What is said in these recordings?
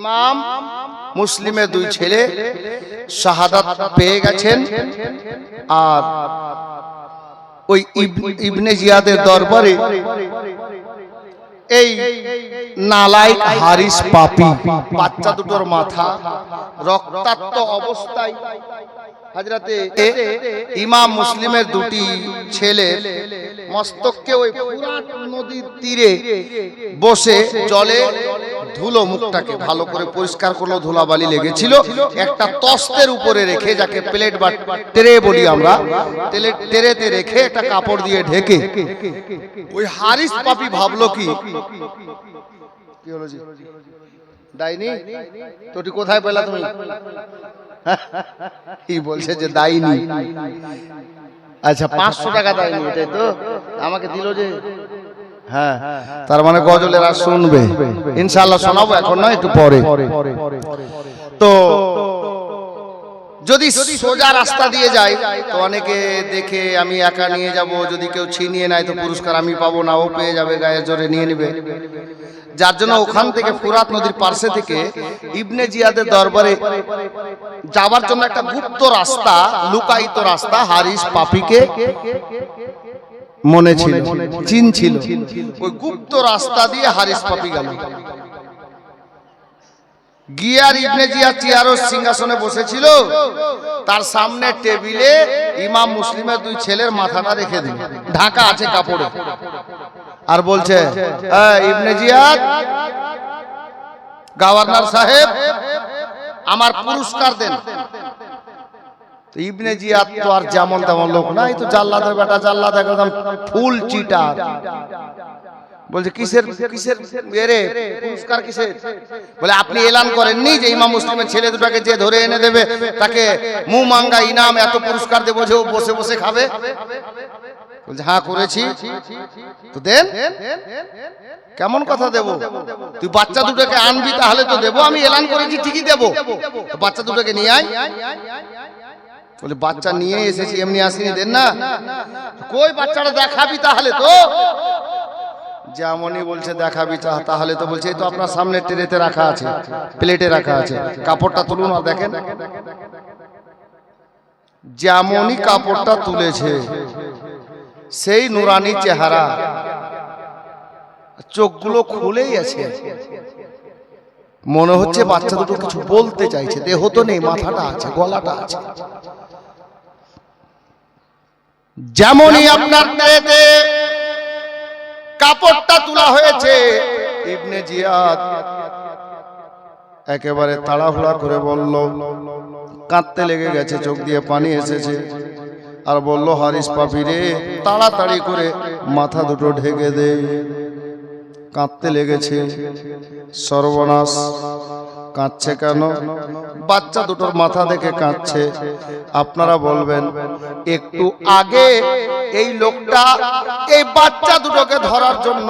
ইমাম মুসলিমের দুই ছেলে শাহাদাত পেয়ে গেছেন। আর ওই ইবনে জিয়াদের দরবারে এই নালায়েক হারিস পাপী বাচ্চা দুটোর মাথা রক্তাক্ত অবস্থায় হযরতে ইমাম মুসলিমের দুটি ছেলে মস্তককে ওই ফুরাত নদীর তীরে বসে জলে ধুলো মুখটাকে ভালো করে পরিষ্কার করলো, ধুলাবালি লেগেছিল, একটা তস্তের উপরে রেখে, যাকে প্লেট বা ট্রে বলি আমরা, ট্রেতে রেখে একটা কাপড় দিয়ে ঢেকে ওই হারিস পাপী ভাবলো কি হলো জি ডাইনি তোটি কোথায় পেলা তুমি? কি বলছে যে ডাইনি? আচ্ছা 500 টাকা ডাইনি, এটাই তো আমাকে দিল যে। হ্যাঁ, তার মানে গজলের আর শুনবে ইনশাআল্লাহ, শোনাবো এখন নয়, একটু পরে। তো যদি সোজা রাস্তা দিয়ে যাই তো অনেকে দেখে আমি একা নিয়ে যাব, যদি কেউ ছিনিয়ে নেয় তো পুরস্কার আমি পাবো না, ও পেয়ে যাবে, গায়ের জোরে নিয়ে নেবে। যার জন্য ওখান থেকে ফুরাত নদীর পার্শ্বে থেকে ইবনে জিয়াদের দরবারে যাবার জন্য একটা গুপ্ত রাস্তা, লুকায়িত রাস্তা হারিস পাপীকে মনে ছিল, চিন ছিল। ওই গুপ্ত রাস্তা দিয়ে হারিস পাপী গেল। গিয়ার ইবনে জিয়া চেয়ার ও সিংহাসনে বসেছিল, তার সামনে টেবিলে ইমাম মুসলিমের দুই ছেলের মাথাটা রেখে দিল, ঢাকা আছে কাপড়ে, আর বলছে ইবনে জিয়াদ, গভর্নর সাহেব আমার পুরস্কার দেন। ইবনে জিয়াদ তো আর যেমন তেমন লোক না, এই তো জাল্লাদের বেটা, জাল্লাদ একদম ফুল চিটার। বলছে কিসের কিসের এরে পুরস্কার কিসের? বলে আপনি এলান করেননি যে ইমাম মুসলিমের ছেলে দুটাকে যে ধরে এনে দেবে তাকে মুখ মাঙ্গা ইনাম এত পুরস্কার দেবো যে ও বসে বসে খাবে? বলছে হ্যাঁ করেছি। তো দেন। কেমন কথা দেব? তুই বাচ্চা দুটোকে আনবি তাহলে তো দেবো, আমি এলান করেছি ঠিকই দেবো, বাচ্চা দুটোকে নিয়ে আয়। বলে বাচ্চা নিয়ে এসেছি, এমনি আসিনি, দেন না। কই বাচ্চাটা দেখাবি তাহলে তো? যেমনই বলছে দেখাবি তাহলে তো, বলছে এই তো আপনার সামনে ট্রেতে রাখা আছে, প্লেটে রাখা আছে, কাপড়টা তুলুন আর দেখেন। যেমনই কাপড়টা তুলেছে সেই নুরানি চেহারা, চোখগুলো খুলেই আছে, মনে হচ্ছে বাচ্চা দুটো কিছু বলতে চাইছে, দেহ তো নেই, মাথাটা আছে, গলাটা আছে। যেমনই আপনার ট্রেতে কাপড়টা তোলা হয়েছে, ইবনে জিয়াদ একেবারে তাড়াহুড়া করে বলল, কাঁদতে লেগে গেছে, চোখ দিয়ে পানি এসেছে, আর বলল হারিস পাপী রে, তাড়াতাড়ি করে মাথা দুটো ঢেকে দে। কাঁদতে লেগেছে, সর্বনাশ। কাঁদছে কেন? বাচ্চা দুটোর মাথা দেখে কাঁদছে। আপনারা বলবেন একটু আগে এই লোকটা এই বাচ্চা দুটোকে ধরার জন্য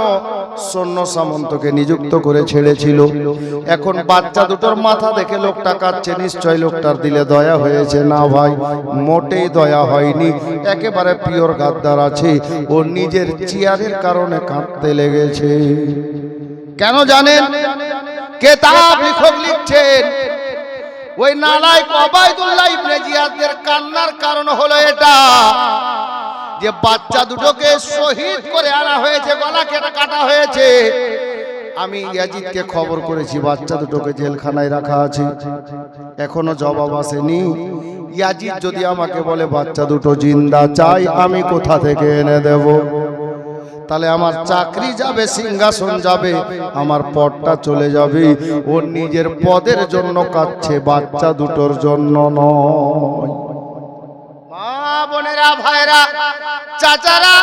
সৈন্য সামন্তকে নিযুক্ত করে ছেড়েছিল, এখন বাচ্চা দুটোর মাথা দেখে লোকটা কাঁদছে, নিশ্চয় লোকটার দিলে দয়া হয়েছে? না ভাই, মোটেই দয়া হয়নি, একেবারে পিওর গাদ্দার আছে, ও নিজের চেয়ারের কারণে কাঁদতে লেগেছে। কেন জানেন? কিতাব লেখক লিখছেন ওই নালায়েক ওবায়দুল্লাহ ইবনে জিয়াদের কান্নার কারণ হলো এটা যে বাচ্চা দুটোকে শহীদ করে আনা হয়েছে, গলা কেটে কাটা হয়েছে। আমি ইয়াজিদকে খবর করেছি, বাচ্চা দুটোকে জেলখানায় রাখা আছে, এখনো জবাব আসেনি। ইয়াজিদ যদি আমাকে বলে বাচ্চা দুটো জিন্দা চাই, আমি কোথা থেকে এনে দেব? তাহলে আমার চাকরি যাবে, সিংহাসন যাবে, আমার পদটা চলে যাবে। ওর নিজের পদের জন্য কাঁদছে, বাচ্চা দুটোর জন্য নয়। মা বোনেরা, ভাইরা, চাচারা,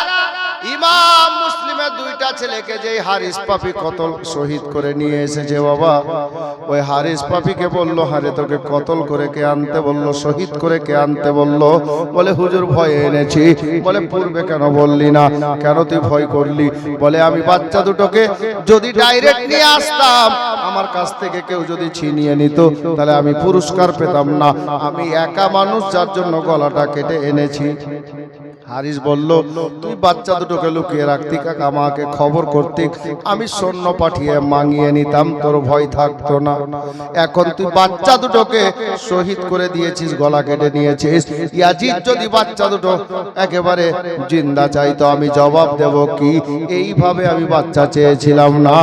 ইমাম মুসলিমের দুইটা ছেলেকে যে হারিস পাপী কতল শহীদ করে নিয়ে এসেছে, বাবা ওই হারিস পাপীকে বলল, হারে তোকে কতল করে কে আনতে বলল, শহীদ করে কে আনতে বলল? বলে হুজুর ভয়ে এনেছি। বলে পূর্বে কেন বললি না? কেন তুই ভয় করলি? বলে আমি বাচ্চা দুটোকে যদি ডাইরেক্ট নিয়ে আসতাম, আমার কাছ থেকে কেউ যদি ছিনিয়ে নিত, তাহলে আমি পুরস্কার পেতাম না, আমি একা মানুষ, যার জন্য গলাটা কেটে এনেছি। হারিস বলল, তুই বাচ্চা দুটো দুটোকে লুকিয়ে রাখতি কাকা, আমাকে খবর করতি, আমি সৈন্য পাঠিয়ে মাঙিয়ে নিতাম, তোর ভয় থাকতো না। এখন তুই বাচ্চা দুটোকে শহীদ করে দিয়েছিস, গলা কেটে নিয়েছিস। ইয়াজিদ যদি বাচ্চা দুটো একেবারে জিন্দা চাইতো, আমি জবাব দেব কি? এইভাবে আমি বাচ্চা চেয়েছিলাম না,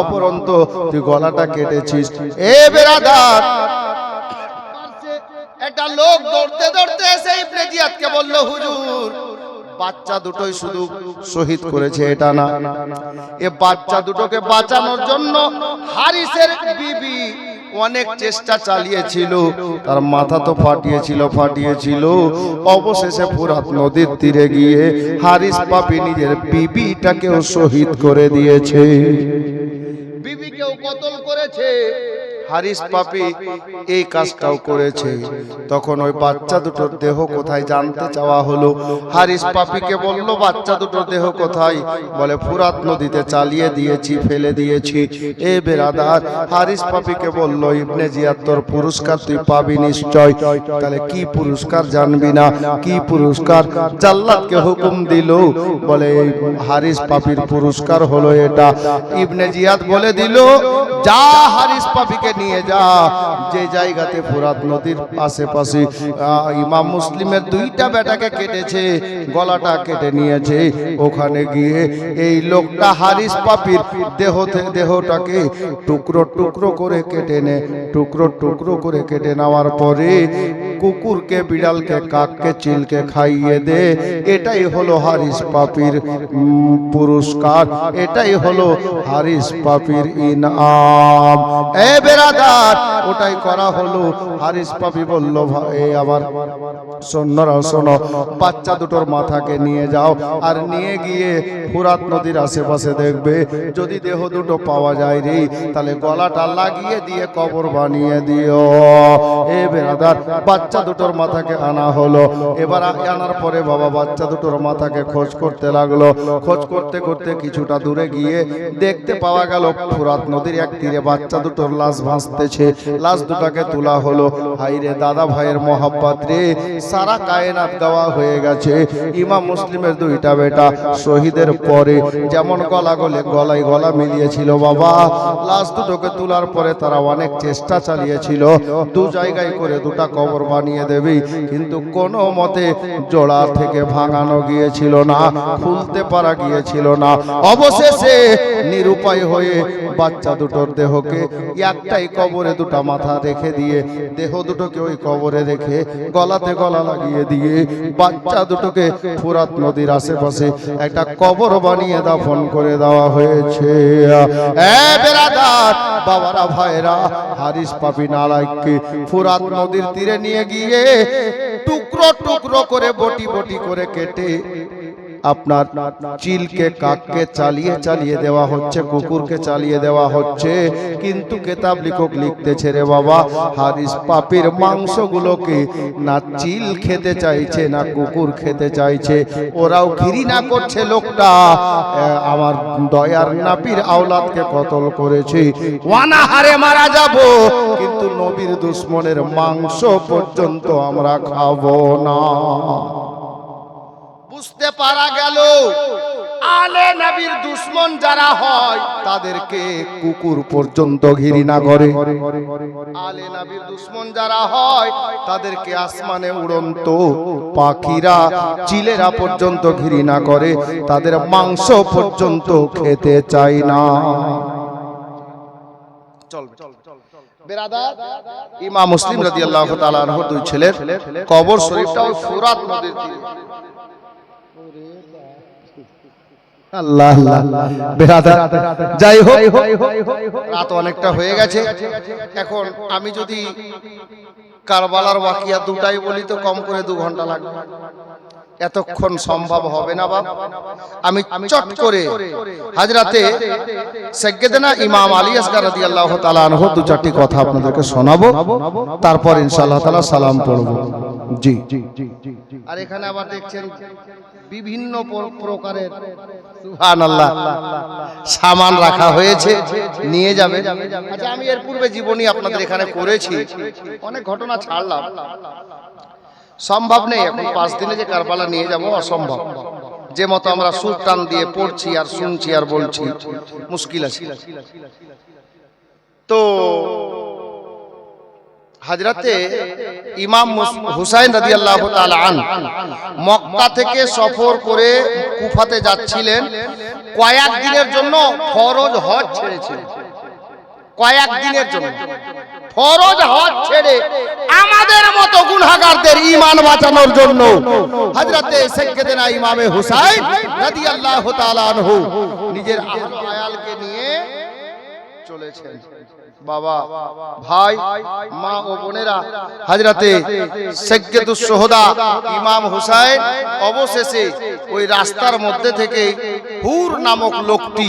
অপরন্ত তুই গলাটা কেটেছিস। এ বেরাদার, একটা লোক দৌড়তে দৌড়তে এসে ইবনে জিয়াদকে বলল, হুজুর বাচ্চা দুটোই শুধু শহীদ করেছে এটা না, এ বাচ্চা দুটোকে বাঁচানোর জন্য হারিসের বিবি অনেক চেষ্টা চালিয়েছিল, তার মাথা তো ফাটিয়েছিল। অবশেষে ফুরাত নদীর তীরে গিয়ে হারিস পাপী নিজের বিবিটাকেও শহীদ করে দিয়েছে, বিবিকেও কতল করেছে। হারিস পাপী এই কাজটাও করেছে। তখন ওই বাচ্চা দুটোর দেহ কোথায় জানতে চাওয়া হলো। হারিস পাপীকে বলল, বাচ্চা দুটোর দেহ কোথায়? বলে ফুরাত নদীতে চালিয়ে দিয়েছি, ফেলে দিয়েছি। এ বেরাদার, হারিস পাপীকে বলল, ইবনে জিয়াদ তোর পুরস্কার তুই পাবি নিশ্চয়। তাহলে কি পুরস্কার জানবি না? কি পুরস্কার? জাল্লাদকে হুকুম দিল, বলে হারিস পাপীর পুরস্কার হলো এটা। ইবনে জিয়াদ বলে দিল, যা হারিস পাপীকে নিয়ে যা, যে জায়গাতে ফুরাত নদীর আশেপাশে ইমাম মুসলিমের দুইটা বেটাকে কেটেছে, গলাটা কেটে নিয়েছে, ওখানে গিয়ে এই লোকটা হারিস পাপীর দেহটাকে টুকরো টুকরো করে কেটে নে। টুকরো করে কেটে নেওয়ার পরে কুকুরকে, বিড়ালকে, কাককে, চিলকে খাইয়ে দে। এটাই হলো হারিস পাপীর পুরস্কার, এটাই হলো হারিস পাপীর ইনাম। এ বেরাদার, ওটাই করা হলো। হারিস পাপী বলল, ভাই আমার সৈন্যরা শোনো, বাচ্চা দুটোর মাথাকে নিয়ে যাও, আর নিয়ে গিয়ে ফুরাত নদীর আশেপাশে দেখবে, যদি দেহ দুটো পাওয়া যায় রে, তাহলে গলাটা লাগিয়ে দিয়ে কবর বানিয়ে দিও। এ বেরাদার, বাচ্চা দুটোর মাথাকে আনা হলো। এবার আনার পরে বাবা বাচ্চা দুটোর মাথাকে খোঁজ করতে লাগলো। খোঁজ করতে করতে কিছুটা দূরে গিয়ে দেখতে পাওয়া গেল ফুরাত নদীর এক তীরে বাচ্চা দুটোর লাশ ভাসতেছে। লাশ দুটাকে তোলা হলো। হাইরে দাদা ভাইয়ের মহাব্বত রে, সারা কায়নাত গাওয়া হয়ে গেছে। ইমাম মুসলিমের দুইটা বেটা শহীদের পরে যেমন গলায় গলা মিলিয়েছিল বাবা, লাশ দুটোকে তোলার পরে তারা অনেক চেষ্টা চালিয়েছিল, দু জায়গায় করে দুটা কবর বানিয়ে দেবে, কিন্তু কোনো মতে জোড়া থেকে ভাঙানো গিয়েছিল না, খুলতে পারা গিয়েছিল না। অবশেষে নিরুপায় হয়ে বাচ্চা দুটোর দেহকে একটাই কবরে দুটা মাথা রেখে দিয়ে, দেহ দুটোকে ওই কবরে রেখে গলাতে গলা লাগিয়ে দিয়ে বাচ্চা দুটোকে ফুরাত নদীর আশেপাশে একটা কবর বানিয়ে দাফন করে দেওয়া হয়েছে। এ বেরাদার, বাবারা, ভাইরা, হারিস পাপী নালায়ককে ফুরাত নদীর তীরে নিয়ে গিয়ে টুকরো টুকরো করে বটি বটি করে কেটে আপনার চিলকে, কাককে চালিয়ে দেওয়া হচ্ছে, কুকুরকে চালিয়ে দেওয়া হচ্ছে। কিন্তু কেতাব লেখক লিখতেছে রে বাবা, হারিস পাপীর মাংসগুলোকে না চিল খেতে চাইছে না কুকুর খেতে চাইছে, ওরাও ঘৃণা করছে লোকটা আমার দয়ার নাবির আওলাদকে কতল করেছে, ওয়ানাহারে মারা যাব, কিন্তু নবীর দুশ্মনের মাংস পর্যন্ত আমরা খাবো না। বুঝতে পারা গেল আলে নবীর দুশমন যারা হয় তাদেরকে কুকুর পর্যন্ত ঘৃণা করে, আলে নবীর দুশমন যারা হয় তাদেরকে আসমানে উড়ন্ত পাখিরা, চিলেরা পর্যন্ত ঘৃণা করে, তাদের মাংস পর্যন্ত খেতে চায় না। বেরাদার, ইমাম মুসলিম রাদিয়াল্লাহু তাআলা আনহু দুই ছেলের কবর শরীফটা ওই ফুরাত নদীর তীরে। আল্লাহ আল্লাহ, বেরাদার, যাই হোক রাত অনেকটা হয়ে গেছে। এখন আমি যদি কারবালার ওয়াকিয়া দুটাই বলি তো কম করে 2 ঘন্টা লাগবে, এতক্ষণ সম্ভব হবে না বাপ। আমি চট করে হযরতে সাইয়্যিদনা ইমাম আলী আসগর রাদিয়াল্লাহু তাআলা আনহু 2-4টি কথা আপনাদেরকে শোনাবো, তারপর ইনশাআল্লাহ তাআলা সালাম পড়ব। জি, আর এখানে আবার দেখছেন বিভিন্ন প্রকারের সুবহানাল্লাহ সামান রাখা হয়েছে, নিয়ে যাবে। আচ্ছা, আমি এর পূর্বে জীবনী আপনাদের এখানে করেছি, অনেক ঘটনা ছাড়লাম, সম্ভব নেই এখন 5 দিনে যে কারবালা নিয়ে যাব, অসম্ভব। যে মতো আমরা সুর টান দিয়ে পড়ছি আর শুনছি আর বলছি, মুশকিল আছে। তো হযরতে ইমাম হুসাইন রাদিয়াল্লাহু তাআলা আনহু মক্কা থেকে সফর করে কুফাতে যাচ্ছিলেন, কয়েক দিনের জন্য ফরজ হজ ছেড়েছিলেন। কয়েক দিনের জন্য ফরজ হজ ছেড়ে আমাদের মতো গুনাহগারদের ঈমান বাঁচানোর জন্য হযরতে সাইয়্যিদনা ইমামে হুসাইন রাদিয়াল্লাহু তাআলা আনহু নিজের আহলে আয়ালকে নিয়ে চলেছেন। বাবা, ভাই, মা ও বোনেরা, হযরতে সাইয়্যিদুস শুহাদা ইমাম হুসাইন অবশেষে ওই রাস্তার মধ্যে থেকে হুর নামক লোকটি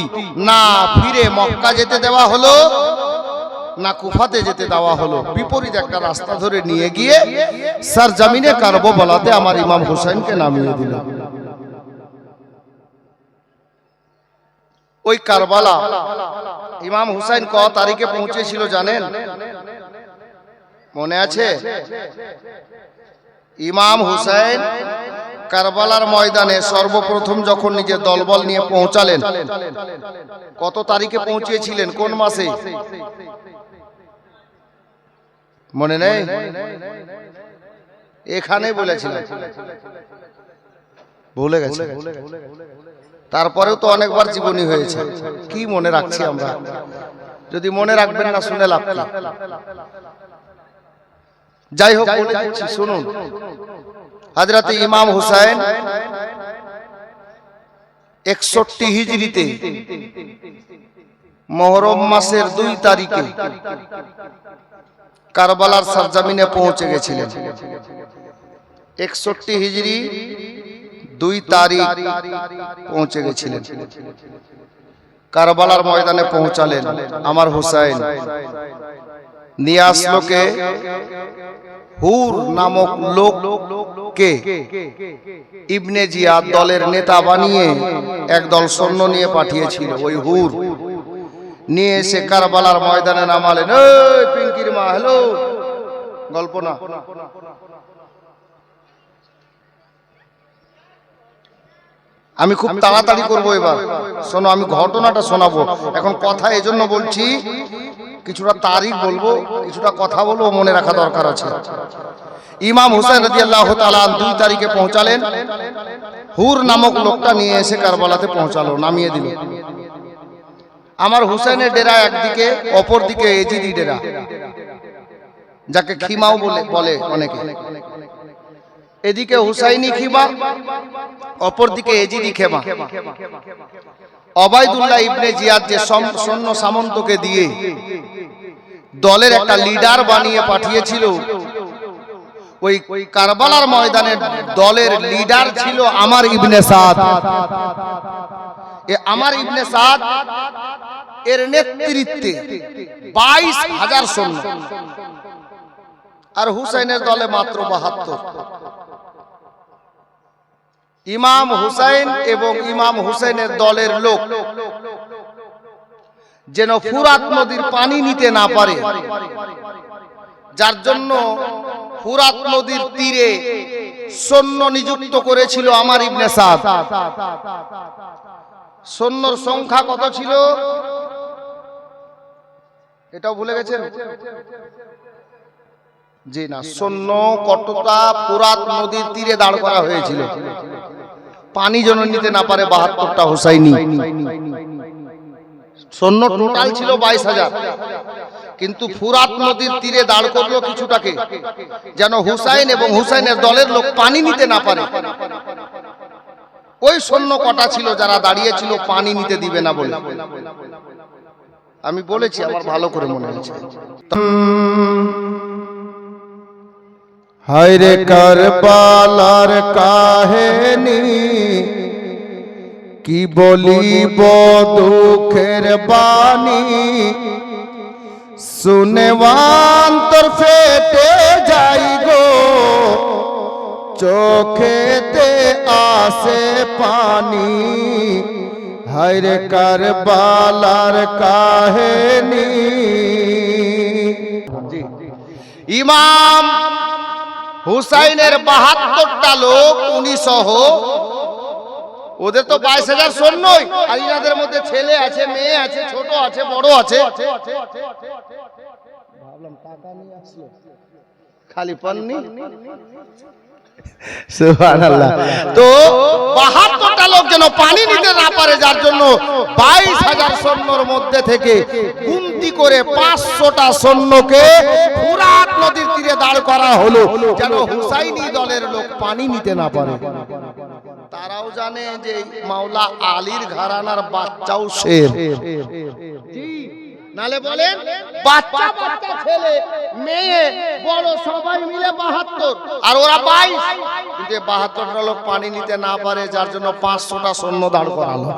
না ফিরে মক্কা যেতে দেওয়া হলো না কুফাতে যেতে দেওয়া হলো, বিপরীত একটা রাস্তা ধরে নিয়ে গিয়ে সরজমিনে কারবালাতে আমার ইমাম হুসাইনকে নামিয়ে দিল। ওই কারবালা ইমাম হুসাইন ক তারিখে পৌঁছেছিল জানেন? মনে আছে? ইমাম হুসাইন কারবালার ময়দানে সর্বপ্রথম যখন নিজের দলবল নিয়ে পৌঁছালেন, কত তারিখে পৌঁছেছিলেন? কোন মাসে? মনে নেই? এখানে বলেছিলেন, ভুলে গেছে। তারপরেও তো অনেকবার জীবনী হয়েছে, কি মনে রাখছি আমরা? যদি মনে রাখবেন না, শুনে লাভ কি? যাই হোক, বলে দিচ্ছি, শুনুন। হযরতে ইমাম হুসাইন 61 হিজরিতে মুহররম মাসের 2 তারিখে কারবালার সরজমিনে পৌঁছে গেছিলেন। 61 হিজরি 2 তারিখ পৌঁছে গেছিলেন। কারবালার ময়দানে পৌঁছালেন আমার হুসাইন। নিয়ে আসলো কে? হুর নামক লোককে ইবনে জিয়াদ দলের নেতা বানিয়ে একদল সৈন্য নিয়ে পাঠিয়েছিল। ওই হুর নিয়ে এসে কারবালার ময়দানে নামালেন। এই পিঙ্কির মা, হ্যালো, গল্প না, আমি খুব তাড়াতাড়ি করবো এবার। শোনো, আমি ঘটনাটা শোনাবো। এখন কথা এজন্য বলছি, কিছুটা তারিখ বলবো, কিছুটা কথা বলবো, মনে রাখা দরকার আছে। ইমাম হুসাইন রাদিয়াল্লাহু তাআলা 2 তারিখে পৌঁছালেন। হুর নামক লোকটা নিয়ে এসে কারবালাতে পৌঁছালো, নামিয়ে দিল। আমার হুসাইনের ডেরা একদিকে, অপর দিকে এজিদি ডেরা, যাকে খিমাও বলে অনেকে। এদিকে হুসাইনি খিমা, অপর দিকে এজিদি খেমা। ওবাইদুল্লাহ ইবনে জিয়াদ যে সৈন্য সামন্তকে দিয়ে দলের একটা লিডার বানিয়ে পাঠিয়েছিল, ওই কারবালার ময়দানের দলের লিডার ছিল আমার ইবনে সাদ। আমার ইবনে সাদ এর নেতৃত্বে 22,000 সৈন্য, আর হুসাইনের দলে মাত্র 72। ইমাম হুসাইন এবং ইমাম হুসাইনের দলের লোক যেন ফুরাত নদীর পানি নিতে না পারে, যার জন্য ফুরাত নদীর তীরে সৈন্য নিযুক্ত করেছিল আমার ইবনে সাদ। সৈন্যর সংখ্যা কত ছিল এটাও ভুলে গেছেন? জি না, সৈন্য কতটা ফুরাত নদীর তীরে দাঁড় করা হয়েছিল, পানি যেন নিতে না পারে 72টা হুসাইনি সৈন্য। টোটাল ছিল 22,000, কিন্তু ফুরাত নদীর তীরে দাঁড় করলো কিছুটাকে, যেন হুসাইন এবং হুসাইনের দলের লোক পানি নিতে না পারে। ওই সৈন্য কটা ছিল যারা দাঁড়িয়েছিল পানি নিতে দিবে না বলে। আমি বলেছি, আমার ভালো করে মনে আছে। হায়রে কারবালার কাহিনী কি বলিব দুঃখের বাণী, শুনে অন্তর ফেটে যাই গো, চোখেতে আসে পানি। হায়রে কারবালার কাহিনী। ইমাম হুসাইনের 72টা লোক উনি সহ ওদের তো 22,000 সৈন্যই, আর ইনাদের মধ্যে ছেলে আছে, মেয়ে আছে, ছোট আছে, বড় আছে। ভাবলাম টাকা নিয়ে আসলো, খালি পাননি। সুবহানাল্লাহ। তো 72টা লোক যেন পানি নিতে না পারে, যার জন্য 22,000 সৈন্যর মধ্যে থেকে গুনতি করে 500টা সৈন্যকে ফুরাত নদীর তীরে দাঁড় করা হলো, যেন হুসাইনি দলের লোক পানি নিতে না পারে। তারাও জানে যে মাওলা আলীর ঘরানার বাচ্চাও শের। নালে বলেন বাচ্চা বাচ্চা ছেলে মেয়ে বড় সবাই মিলে 72, আর ওরা 22। কিন্তু 72টা লোক পানি নিতে না পারে, যার জন্য 500টা সৈন্য দাঁড় করালো।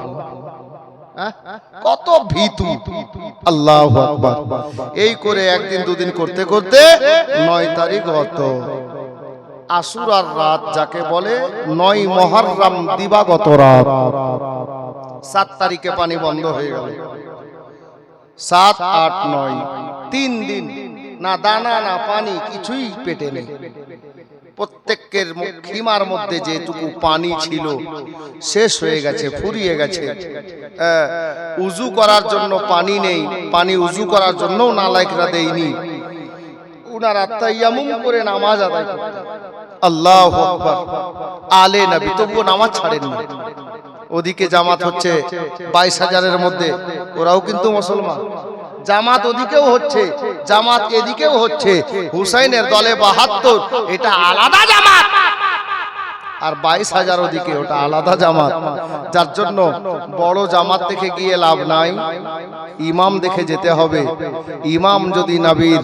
কত ভীতু! আল্লাহু আকবার। এই করে একদিন দুদিন করতে করতে 9 তারিখ হতো, আশুরার রাত যাকে বলে, 9 মুহররম দিবাগত রাত। 7 তারিখে পানি বন্ধ হয়ে গেল। 7, 8, 9 3 দিন না দানা না পানি, কিছুই পেটে নেই। প্রত্যেকের খিমার মধ্যে যেটুকু পানি ছিল শেষ হয়ে গেছে, ফুরিয়ে গেছে। উজু করার জন্য পানি নেই, পানি উজু করার জন্য নালায়েকরা দেয়নি। উনারা তায়াম্মুম করে নামাজ আদায় করতেন। আল্লাহু আকবার। আলে নবী তবুও নামাজ ছাড়েননি। ওদিকে জামাত হচ্ছে 22,000-এর মধ্যে, ওরাও কিন্তু মুসলমান। জামাত ওদিকেও হচ্ছে, জামাত এদিকেও হচ্ছে। হুসাইনের দলে 72, এটা আলাদা জামাত, আর 22,000 ওদিকে, ওটা আলাদা জামাত। যার জন্য বড় জামাত দেখে গিয়ে লাভ নাই, ইমাম দেখে যেতে হবে। ইমাম যদি নবীর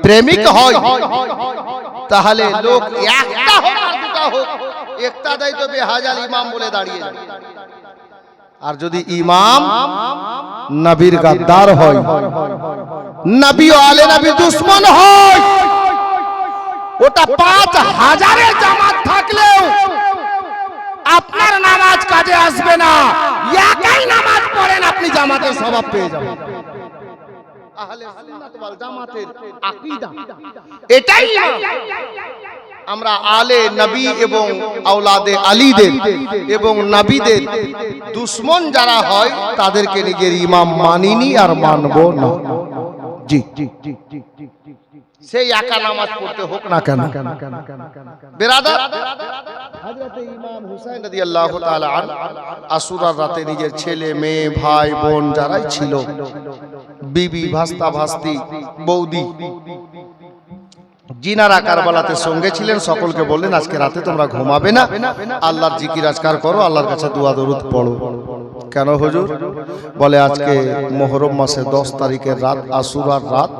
প্রেমিক হয় তাহলে লোক একটা হোক আর দুটা হোক, একটা দায়িত্ব তো 1000 ইমাম বলে দাঁড়িয়ে যাবে। আর যদি ইমাম নবীর গাদ্দার হয়, নবী ও আলে নবীর দুশমন হয়, ওটা 5000-এর জামাত থাকলেও আপনার নামাজ কাজে আসবে না। একাই নামাজ পড়েন, আপনি জামাতের স্বভাব পেয়ে যাবেন। আহলে সুন্নাত ওয়াল জামাতের আকীদা এটাই। আমরা আলে নবী এবং আওলাদে আলীদের এবং নবীদের দুশমন যারা হয় তাদেরকে নিজের ইমাম মানিনি আর মানব না। জি, সেই একা নামাজ পড়তে হোক না কেন। বেরাদার, হযরত ইমাম হুসাইন রাদিয়াল্লাহু তাআলা আনহু আশুরার রাতে নিজের ছেলে মেয়ে ভাই বোন যারাই ছিল, বিবি ভাস্তা ভাস্তি বৌদি জিনারা কারবালাতে সঙ্গে ছিলেন, সকলকে বললেন আজকে রাতে তোমরা ঘুমাবে না, আল্লাহর জিকির আজকার করো, আল্লাহর কাছে দোয়া দরুদ পড়ো। কেন হুজুর? বলে আজকে মুহররম মাসের 10 তারিখের রাত, আশুরার রাত।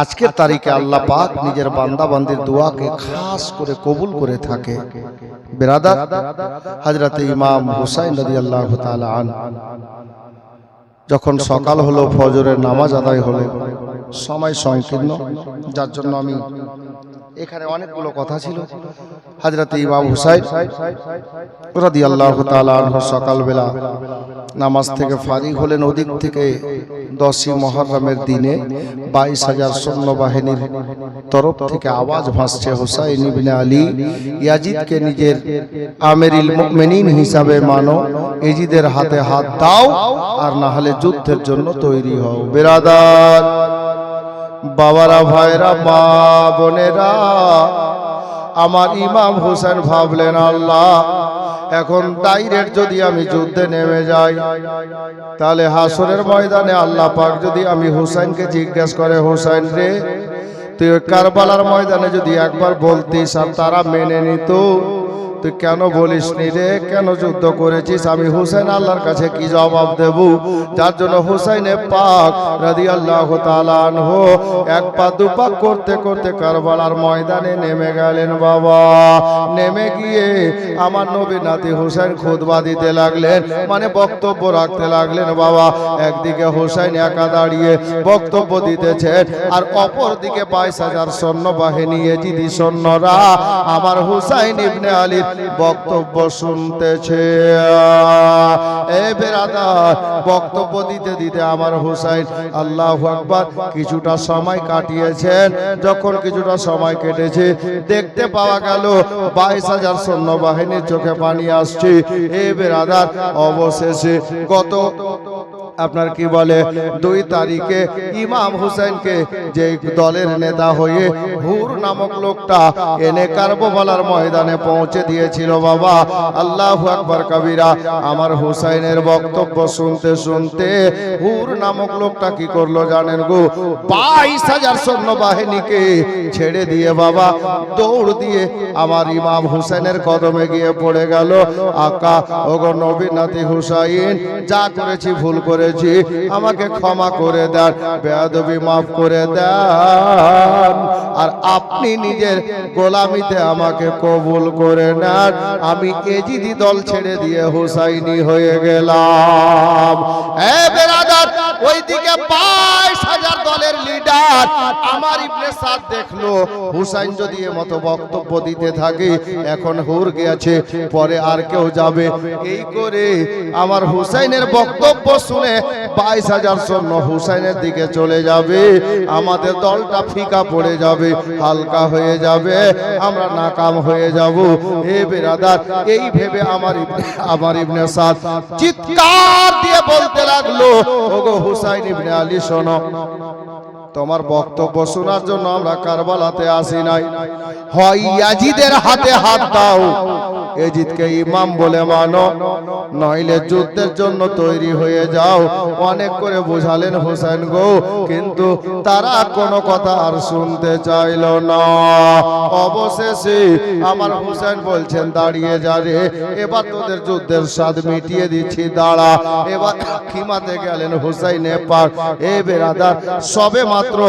আজকের তারিখে আল্লাহ পাক নিজের বান্দা বান্দির দোয়াকে খাস করে কবুল করে থাকে। বেরাদার, হযরত ইমাম হুসাইন রাদিয়াল্লাহু তাআলা আনহু যখন সকাল হলো, ফজরের নামাজ আদায় হলো, সময় সংকীর্ণ, যার জন্য আমি এখানে অনেকগুলো কথা ছিল। হযরত ইমাম হুসাইন রাদিয়াল্লাহু তাআলা আনহু সকালবেলা নামাজ থেকে ফারিগ হলেন। ওদিক থেকে 10ই মুহররমের দিনে 22,000 সৈন্যবাহিনীর তরফ থেকে আওয়াজ ভাসছে, হুসাইন ইবনে আলী, ইয়াজিদকে নিজের আমিরুল মুমিনিন হিসাবে মানো, ইয়াজিদের হাতে হাত দাও, আর না হলে যুদ্ধের জন্য তৈরি হও। বেরাদার, বাবারা, ভাইরা, মা বোনেরা, আমার ইমাম হুসেন ভাবলেন, আল্লাহ এখন ডাইরেক্ট যদি আমি যুদ্ধে নেমে যাই, তাহলে হাসরের ময়দানে আল্লাহ পাক যদি আমি হুসাইনকে জিজ্ঞাসা করে, হুসাইন রে তুই ওই কারবালার ময়দানে যদি একবার বলতিস আর তারা মেনে নিত, তুই কেন বলিস নি রে, কেন যুদ্ধ করেছিস? আমি হুসাইন আল্লাহর কাছে কি জবাব দেব? যার জন্য হুসাইনে পাক রাদিয়াল্লাহু তাআলা আনহু এক পা দুপা করতে করতে কারবালার ময়দানে নেমে গেলেন। বাবা, নেমে গিয়ে আমার নবী নাতি হুসাইন খুতবা দিতে লাগলেন, মানে বক্তব্য রাখতে লাগলেন। বাবা, একদিকে হুসাইন একা দাঁড়িয়ে বক্তব্য দিতেছেন, আর অপর দিকে 22,000 সৈন্যবাহিনী, ইয়েজিদি সৈন্যরা আমার হুসাইন ইবনে আলীর বক্তব্য শুনতেছে। এ বেরাদার, বক্তব্য দিতে দিতে আমার হুসাইন আল্লাহু আকবার কিছুটা সময় কাটিয়েছেন। যখন কিছুটা সময় কেটেছে, দেখতে পাওয়া গেল 22,000 সৈন্যবাহিনীর চোখে পানি আসছে। এ বেরাদার, অবশেষে গত আপনার কি বলে 2 তারিখে ইমাম হুসাইনকে যে দলের নেতা হয়ে হুর নামক লোকটা এনে কারবালার ময়দানে পৌঁছে দিয়েছিল। বাবা আল্লাহু আকবার কবিরা, আমার হুসাইনের বক্তব্য শুনতে শুনতে হুর নামক লোকটা কি করলো জানেন গো? 22,000 সৈন্যবাহিনীকে ছেড়ে দিয়ে বাবা দৌড় দিয়ে আমার ইমাম হুসাইনের কদমে গিয়ে পড়ে গেল। আকা ওগো নবীর নাতি হুসাইন, যা করেছি ভুল করেছি, আমাকে ক্ষমা করে দেন, বেয়াদবি মাফ করে দেন, আর আপনি নিজের গোলামিতে আমাকে কবুল করে নেন। আমি এজিদি দল ছেড়ে দিয়ে হুসাইনি হয়ে গেলাম। এ বেরাদার, ওইদিকে 22,000 দলের লিডার আমার ইবনে সাদ দেখলো হুসাইন যদি এ মতো বক্তব্য দিতে থাকে, এখন হুর গেছে, পরে আর কেউ যাবে। এই করে আমার হুসাইনের বক্তব্য শুনে 22,000 সৈন্য হুসাইনের দিকে চলে যাবে। আমাদের দলটা ফিকা পড়ে যাবে, হালকা হয়ে যাবে, আমরা নাকাম হয়ে যাব। এ বেরাদার, এই ভেবে আমার ইবনে সাদ চিৎকার দিয়ে বলতে লাগলো, ওগো হুসাইন ইবনে আলী, শোনো, তোমার বক্তব্য শোনার জন্য আমরা কারবালাতে আসি নাই। হয় ইয়াজিদের হাতে হাত দাও, এজিদকে ইমাম বলে মানো, নইলে যুদ্ধের জন্য তৈরি হয়ে যাও। অনেক করে বোঝালেন হুসাইন গো, কিন্তু তারা কোনো কথা আর শুনতে চাইল না। অবশেষে আমার হুসাইন বলছেন, দাঁড়িয়ে যা রে, এবার তোদের যুদ্ধের স্বাদ মিটিয়ে দিচ্ছি, দাঁড়া। এবার খিমাতে গেলেন হুসাইনে পাক। এ বেরাদার, সবে মাত্র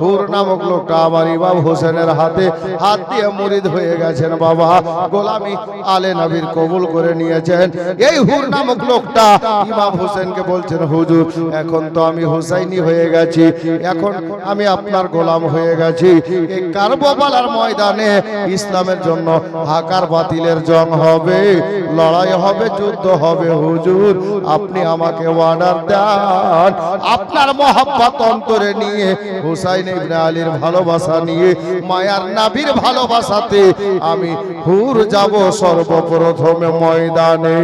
হুর নামক লোকটা আমার ইমাম হুসাইনের হাতে হাত দিয়ে মুরিদ হয়ে গেছেন। বাবা গোলামি আলে নবীর কবুল করে নিয়েছেন। এই হুর নামক লোকটা ইমাম হুসেনকে বলছেন, হুজুর, এখন তো আমি হুসাইনি হয়ে গেছি, এখন আমি আপনার গোলাম হয়ে গেছি। এই কারবালার ময়দানে ইসলামের জন্য হাকার বাতিলের জং হবে, লড়াই হবে, যুদ্ধ হবে। হুজুর, আপনি আমাকে অর্ডার দেন, আপনার মহব্বত অন্তরে নিয়ে, হুসাইন ইবনে আলীর ভালোবাসা নিয়ে, মায়ার নবীর ভালোবাসাতে আমি হুর যাব সর্বপ্রথমে ময়দানে।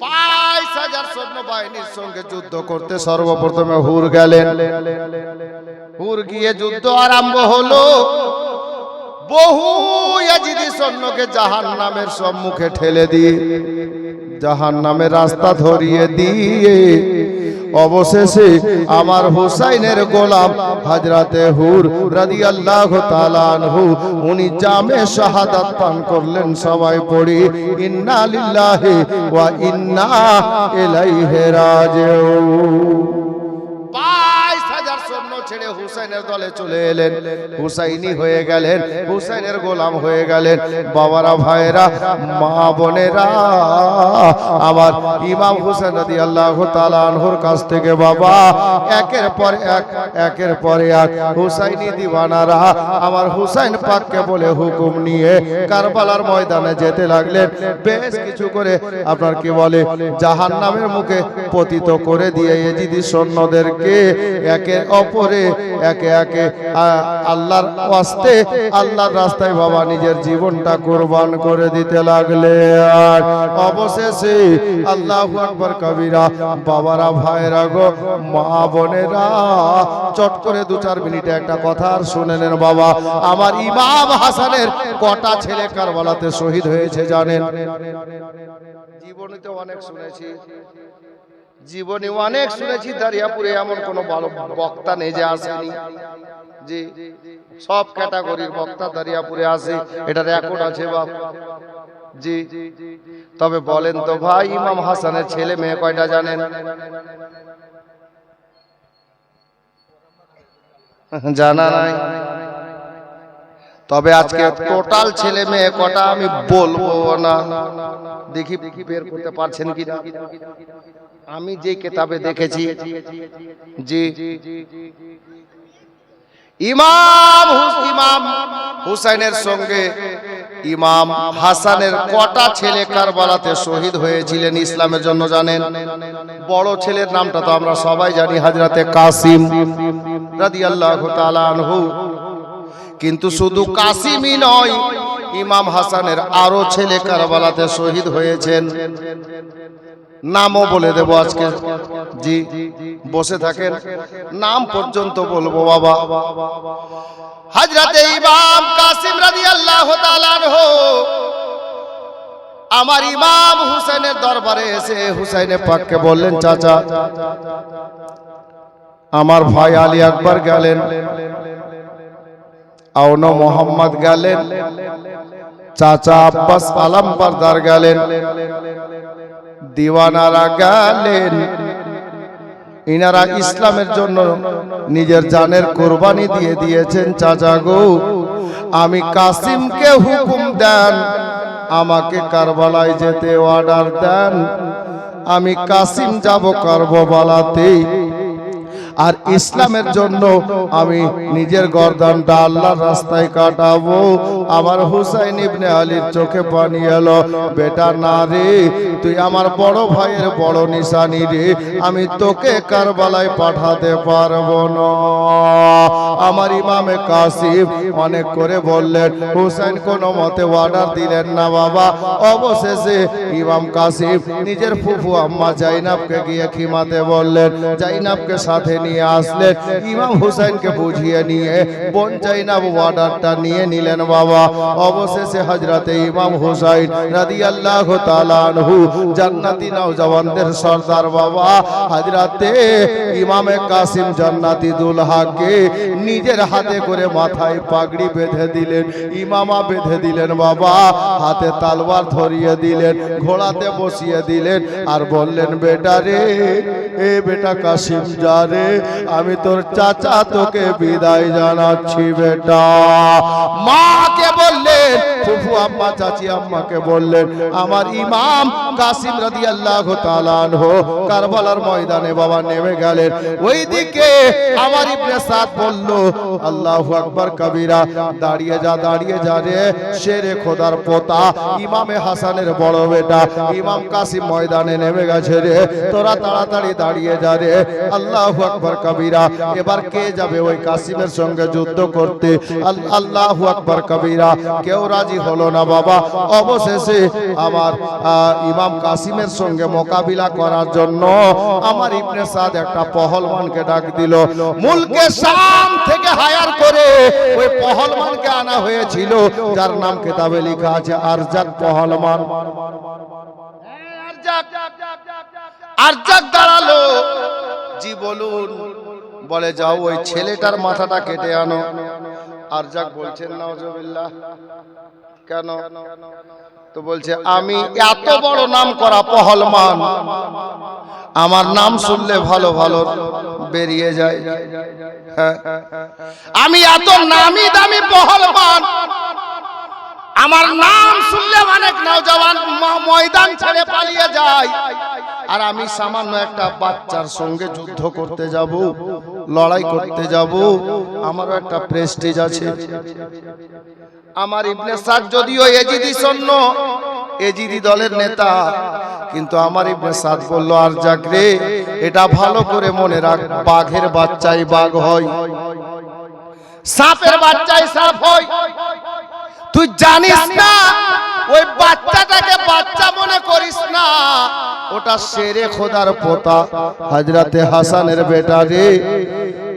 22,000 সৈন্যবাহিনীর সঙ্গে যুদ্ধ করতে সর্বপ্রথমে হুর গেলেন। হুর গিয়ে যুদ্ধ আরম্ভ হলো। বহু ইয়াজিদি সৈন্যকে জাহান্নামের সম্মুখে ঠেলে দিয়ে, জাহান্নামের রাস্তা ধরিয়ে দিয়ে, অবশেষে আমার হুসাইনের গোলাম হযরতে হুর রাদিয়াল্লাহু তাআলা আনহু, উনি জামে শাহাদাত পান করলেন। সবাই পড়ি ইন্না লিল্লাহি ওয়া ইন্না ইলাইহি রাজিউন। 22,000 সৈন্য ছেড়ে হুসাইনের দলে চলে এলেন, হুসাইনি হয়ে গেলেন, হুসাইনের গোলাম হয়ে গেলেন। বাবারা, ভাইরা, মা বোনেরা, আমার ইমাম হুসাইন রাদিয়াল্লাহু তাআলা আনহুর কাছ থেকে বাবা একের পর এক হুসাইনি দিওয়ানারা আমার হুসাইন পাককে বলে হুকুম নিয়ে কারবালার ময়দানে যেতে লাগলেন। বেশ কিছু করে আপনার কি বলে জাহান্নামের মুখে পতিত করে দিয়ে ইয়েজিদি সৈন্যদেরকে একে অপরে একে একে আল্লাহর ওয়াস্তে, আল্লাহর রাস্তায় বাবা নিজের জীবনটা কুরবান করে দিতে লাগলেন। অবশেষে আল্লাহু আকবার কবিরা, বাবারা, ভাইরা গো, মা বোনেরা, চট করে 2-4 মিনিটে একটা কথা আর শুনে নেন। বাবা, আমার ইমাম হাসানের কটা ছেলে কারবালাতে শহীদ হয়েছে জানেন? জীবনে তো অনেক শুনেছি, জীবনে অনেক শুনেছি। দারিয়াপুরে এমন কোন ভালো বক্তা নেই যে আসেনি। জি, সব ক্যাটাগরির বক্তা দারিয়াপুরে আসে, এটা রেকর্ড আছে বাপ। জি, তবে বলেন তো ভাই, ইমাম হাসানের ছেলে মেয়ে কয়টা জানেন? জানা নাই। তবে আজকে টোটাল ছেলে মেয়ে কটা আমি বলবো না, দেখি বের করতে পারছেন কিনা। আমি যে কিতাবে দেখেছি, জি, ইমাম হুসাইনের সঙ্গে ইমাম হাসানের কটা ছেলে কারবালাতে শহীদ হয়েছিলেন ইসলামের জন্য জানেন? বড় ছেলের নামটা তো আমরা সবাই জানি, হযরতে কাসিম রাদিয়াল্লাহু তাআলা আনহু। কিন্তু শুধু কাসিমই নয়, ইমাম হাসানের আরো ছেলে কারবালাতে শহীদ হয়েছেন। নামও বলে দেব আজকে। জি, বসে থাকেন, নাম পর্যন্ত বলবো বাবা। হযরতে ইমাম কাসিম রাদিয়াল্লাহু তাআলা আনহু আমার ইমাম হুসাইনের দরবারে এসে হুসাইনে পাককে বললেন, চাচা আমার ভাই আলী আকবর গেলেন, আওনো মোহাম্মদ গেলেন, চাচা আব্বাস আলম বারদার গেলেন, দিওয়ানারা গেলেন, ইনারা ইসলামের জন্য নিজের জানের কোরবানি দিয়ে দিয়েছেন। চাচা গো, আমি কাসিমকে হুকুম দেন আমাকে কারবালায় যেতে অর্ডার দেন। আমি কাসিম যাব কারবালাতে, আর ইসলামের জন্য আমি নিজের গর্দানটা আল্লাহর রাস্তায় কাটাবো। আমার হুসাইন ইবনে আলীর চোখে পানি এলো। বেটা না রে, তুই আমার বড় ভাইয়ের বড় নিশানি রে, আমি তোকে কারবালায় পাঠাতে পারবো না। আমার ইমামে কাসিম অনেক করে বললেন, হুসাইন কোনো মতে অর্ডার দিলেন না বাবা। অবশেষে ইমাম কাসিম নিজের ফুফু আম্মা জাইনাবকে গিয়ে খিমাতে বললেন, জাইনাবকে সাথে নিয়ে আসলেন। ইমাম হুসাইনকে বুঝিয়ে নিয়ে বোন জাইনাব অর্ডারটা নিয়ে নিলেন বাবা। অবশেষে হযরতে ইমাম হুসাইন রাদিয়াল্লাহু তাআলা আনহু জান্নাতি নওজওয়ানদের সরদার বাবা হযরতে ইমামে কাসিম জান্নাতি দুলহাকে নিজের হাতে করে মাথায় পাগড়ি বেঁধে দিলেন, ইমামা বেঁধে দিলেন বাবা, হাতে তলোয়ার ধরিয়ে দিলেন, ঘোড়াতে বসিয়ে দিলেন, আর বললেন, বেটা রে, এ বেটা কাসিম যা রে, আমি তোর চাচা তোকে বিদায় জানাচ্ছি। বেটা মাকে বললেন, ফুফু আম্মা চাচি আম্মাকে বললেন, আমার ইমাম কাসিম রাদিয়াল্লাহু তাআলা আনহু কারবালার ময়দানে বাবা নেমে গেলেন। ওইদিকে আমার ইবনে সাদ বলল, আল্লাহু আকবার কবীরা, দাঁড়িয়ে যা রে, শেরে খোদার পোতা ইমামে হাসানের বড় বেটা ইমাম কাসিম ময়দানে নেমে গেছে রে, তোরা তাড়াতাড়ি দাঁড়িয়ে যা রে। আল্লাহু আকবার কবীরা। এবার কে যাবে ওই কাসিমের সঙ্গে যুদ্ধ করতে? আল্লাহু আকবার কবীরা। কেউ রাজি হলো না বাবা। অবশেষে আমার ইমাম কাসিমের সঙ্গে মোকাবিলা করার জন্য আমার ইবনে সাদ একটা পহলওয়ানকে ডাক দিল। মুলকে শাম থেকে হায়ার করে ওই পহলওয়ানকে আনা হয়েছিল, যার নাম কিতাবে লেখা আছে আরজাক পহলওয়ান। আরজাক দাঁড়ালো। জি বলুন। বলে, যাও ওই ছেলেটার মাথাটা কেটে আনো। আরজাক বলছেন, নাউজুবিল্লাহ। কেন? তো বলছে, আমি এত বড় নাম করা পহলমান, আমার নাম শুনলে ভালো ভালো বেরিয়ে যায়। হ্যাঁ, আমি এত নামি দামি পহলমান, আমার নাম শুনলে অনেক নওজওয়ান ময়দান ছেড়ে পালিয়ে যায়, আর আমি সামান্য একটা বাচ্চার সঙ্গে যুদ্ধ করতে যাব, লড়াই করতে যাব, আমারও একটা প্রেস্টিজ আছে। আমার ইবনে সাদ যদিও এজিদি সৈন্য, এজিদি দলের নেতা, কিন্তু আমার ইবনে সাদ বলল, আরজাক রে, এটা ভালো করে মনে রাখ, বাঘের বাচ্চাই বাঘ হয়, সাপের বাচ্চাই সাপ হয়। তুই জানিস না, ওই বাচ্চাটাকে বাচ্চা মনে করিস না, ওটা শেরে খোদার পোতা হযরতে হাসানের বেটা রে।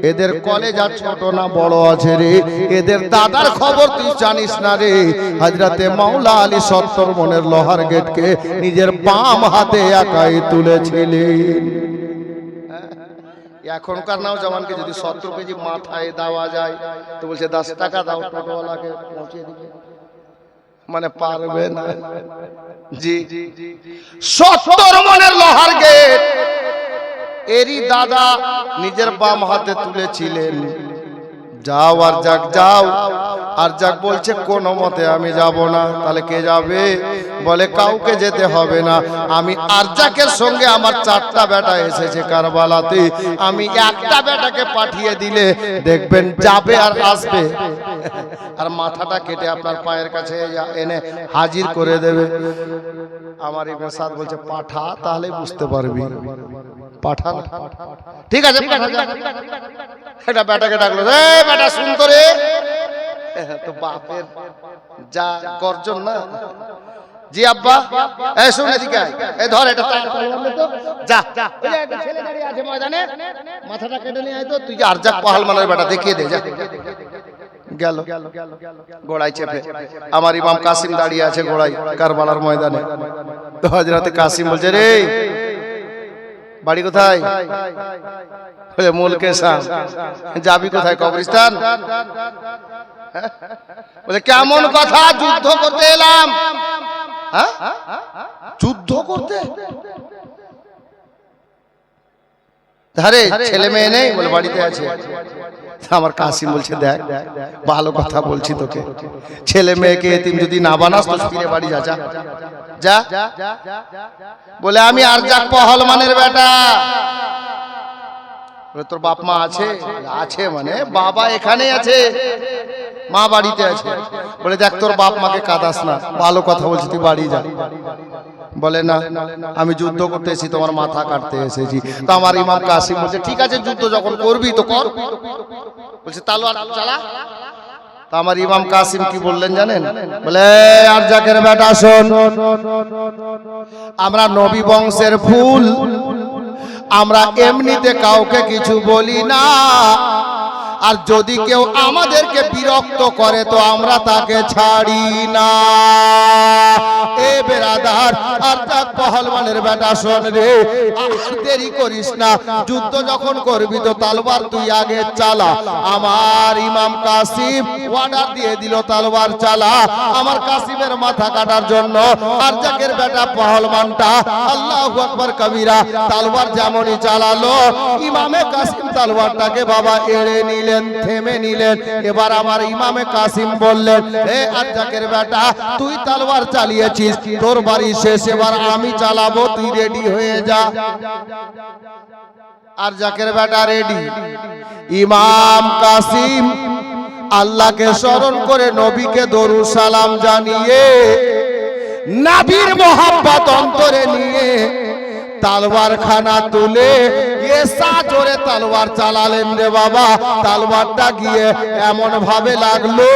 এদের কলেজা ছোট না বড় আছে রে, এদের দাদার খবর তুই জানিস না রে। হযরতে মাওলা আলী 70 মনের লোহার গেটকে নিজের বাম হাতে একাই তুলেছিলেন। এখনকার নওজওয়ানকে যদি 70 কেজি মাথায় দেওয়া যায় তো বলছে 10 টাকা দাও, টোটোওয়ালাকে পৌঁছে দিবে, মানে পারবে না। জি, 70 মনের লোহার গেট এরই দাদা নিজের বাম হাতে তুলেছিলেন। যাও আরজাক যাও। আরজাক বলছে, কোনো মতে আমি যাব না। তাহলে কে যাবে? বলে, কাউকে যেতে হবে না, আমি আরজাকের সঙ্গে আমার 4টা বেটা এসেছে কারবালাতে, আমি একটা বেটাকে পাঠিয়ে দিলে দেখবেন যাবে আর আসবে। আর মাথাটা কেটে আপনার পায়ের কাছে এনে হাজির করে দেবে। আমার ইবনে সাদ বলছে পাঠা, তাহলে বুঝতে পারবি পাঠা। ঠিক আছে এটা বেটাকে ডাকলো, রে বেটা শুন তো রে। তো বাপের যা গর্জন না। জি আব্বা, এই শুন এদিকে আয়, এই ধর এটা যা, ওই যে একটা ছেলে দাঁড়িয়ে আছে ময়দানে, মাথাটা কেটে নিয়ে আয় তো। তুই যে আরজাক পাহালমানের বেটা, দেখিয়ে দে যা। গেল ঘোড়ায় চেপে। আমার ইমাম কাসিম দাঁড়িয়ে আছে ঘোড়ায় কারবালার ময়দানে। তো হযরতে কাসিম বলছে, রে বাড়ি কোথায়? বলে মুলকে শাম। যাবি কোথায়? কবরস্থান। বলে কেমন কথা, যুদ্ধ করতে এলাম। হ্যাঁ, যুদ্ধ করতে? আরে ছেলে মেয়ে নেই? বলে বাড়িতে আছে। আমার কাসিম বলছে, দেখ ভালো কথা বলছি তোকে, ছেলে মেয়েকে এতিম যদি না বানাস তো ফিরে বাড়ি যা, যা যা। বলে আমি আরজাক পহলমানের বেটা। বলে তোর বাপ মা আছে? আছে মানে বাবা এখানেই আছে, মা বাড়িতে আছে। বলে দেখ তোর বাপ মাকে কাঁদাস না, ভালো কথা বলছি, তুই বাড়ি যা। বলে না, আমি যুদ্ধ করতে এসেছি, তোমার মাথা কাটতে এসেছি। তো আমার ইমাম কাসিম বলছে, ঠিক আছে যুদ্ধ যখন করবি তো কর। বলছে তালোয়ার চালা। তো আমার ইমাম কাসিম কি বললেন জানেন? বলে আরজাকের বেটা শোন, আমরা নবী বংশের ফুল, আমরা এমনিতে কাউকে কিছু বলি না, আর যদি কেউ আমাদেরকে বিরক্ত করে তো আমরা তাকে ছাড়ি না। এ বেরাদার আরজাক পহলমানের বেটা শোন রে, আর দেরি করিস না, যুদ্ধ যখন করবি তো তলোয়ার তুই আগে চালা। আমার ইমাম কাসিম অর্ডার দিয়ে দিল তলোয়ার চালা। আমার কাসিমের মাথা কাটার জন্য আরজাকের বেটা পহলমানটা আল্লাহু আকবার কবিরা তলোয়ার যেমনই চালালো, ইমামে কাসিম তলোয়ারটাকে বাবা এড়ে নিলেন, থেমে নিলেন। এবার আমার ইমামে কাসিম বললেন, হে আরজাকের বেটা, তুই তলোয়ার চালিয়েছিস, তোর বাড়ি শেষ, এবার আমি চালাবো, তুই রেডি হয়ে যা। আরজাকের বেটা রেডি। ইমাম কাসিম আল্লাহকে স্মরণ করে নবীকে দরুদ সালাম জানিয়ে নবীর মোহাব্বত অন্তরে নিয়ে তলোয়ার খানা তুলে এসা জোরে তলোয়ার চালালেন রে বাবা। তলোয়ারটা গিয়ে এমন ভাবে লাগলো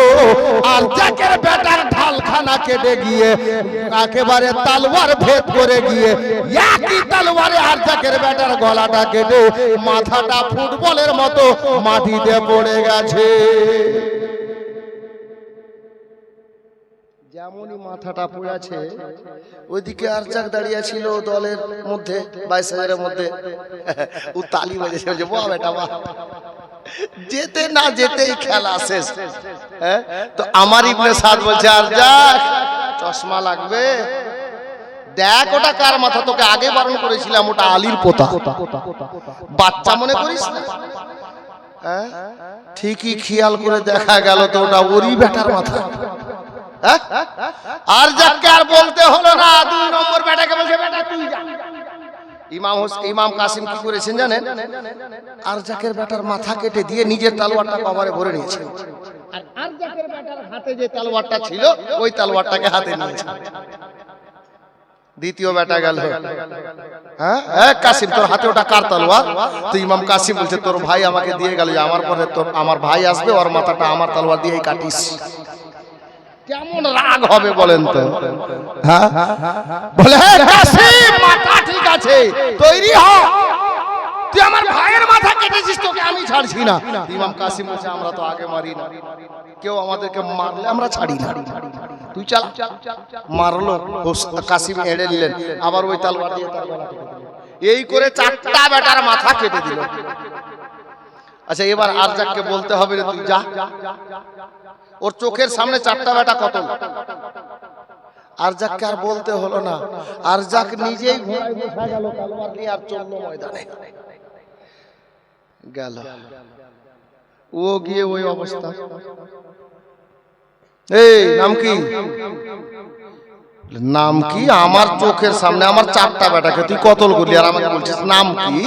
আরজাকের বেটার ঢালখানা কেটে গিয়ে একেবারে তলোয়ার ভেদ করে গিয়ে একই তলোয়ারে আরজাকের বেটার গলাটা কেটে মাথাটা ফুটবলের মতো মাটিতে পড়ে গেছে। যেমনই মাথাটা পড়েছে, ওইদিকে আরজাক দাঁড়িয়ে ছিল দলের মধ্যে, 22,000-এর মধ্যে। ও তালি বাজেছে, বলছে বাহ বেটা বাহ, যেতে না যেতেই খেলা শেষ। তো আমার ইবনে সাদ বলছে, আরজাক চশমা লাগবে, দেখ ওটা কার মাথা, তোকে আগে বারণ করেছিলাম, ওটা আলীর পোতা, বাচ্চা মনে করিস না। ঠিকই খেয়াল করে দেখা গেল তো ওটা ওরই বেটার মাথা। আরজাককে আর বলতে হলো না, 2 নম্বর বেটাকে বলছে বেটা তুই যা। ইমাম কাসিম কি করেছেন জানেন? আরজাকের বেটার মাথা কেটে দিয়ে নিজের তলোয়ারটা কভারে ভরে নিয়েছেন, আর আরজাকের বেটার হাতে যে তলোয়ারটা ছিল ওই তলোয়ারটাকে হাতে নিয়েছেন। দ্বিতীয় বেটা গেল, হ্যাঁ কাসিম তোর হাতে ওটা কার তলোয়ার? তো ইমাম কাসিম বলছে তোর ভাই আমাকে দিয়ে গেল, আমার পরে তোর আমার ভাই আসবে, ওর মাথাটা আমার তলোয়ার দিয়েই কাটিস। কেমন রাগ হবে বলেন তো? হ্যাঁ বলে কাসিম মাথা ঠিক আছে, তৈরি হ, তুই আমার ভাইয়ের মাথা কেটেছিস, তোকে আমি ছাড়ছি না। ইমাম কাসিম বলছে আমরা তো আগে মারি না, কেউ আমাদেরকে মারলে আমরা ছাড়ি না, তুই চালা। মারলো, কাসিম এড়ে নিলেন, আবার ওই তলোয়ার দিয়ে তার গলা কেটে দিলেন। এই করে 4টা বেটার মাথা কেটে দিল। আচ্ছা এবার আরজাককে বলতে হবে রে তুই যা, ওর চোখের সামনে 4টা বেটা কতল। আরজাককে আর বলতে হলো না, আরজাক নিজেই ঘোড়ায় বসে গেল, তলোয়ার নিয়ে আর চলল ময়দানে গেল। ও গিয়ে ওই অবস্থা। এই নাম কি? নাম কি? আমার চোখের সামনে আমার 4টা বেটাকে তুই কতল করলি আর আমাকে বলছিস নাম কি?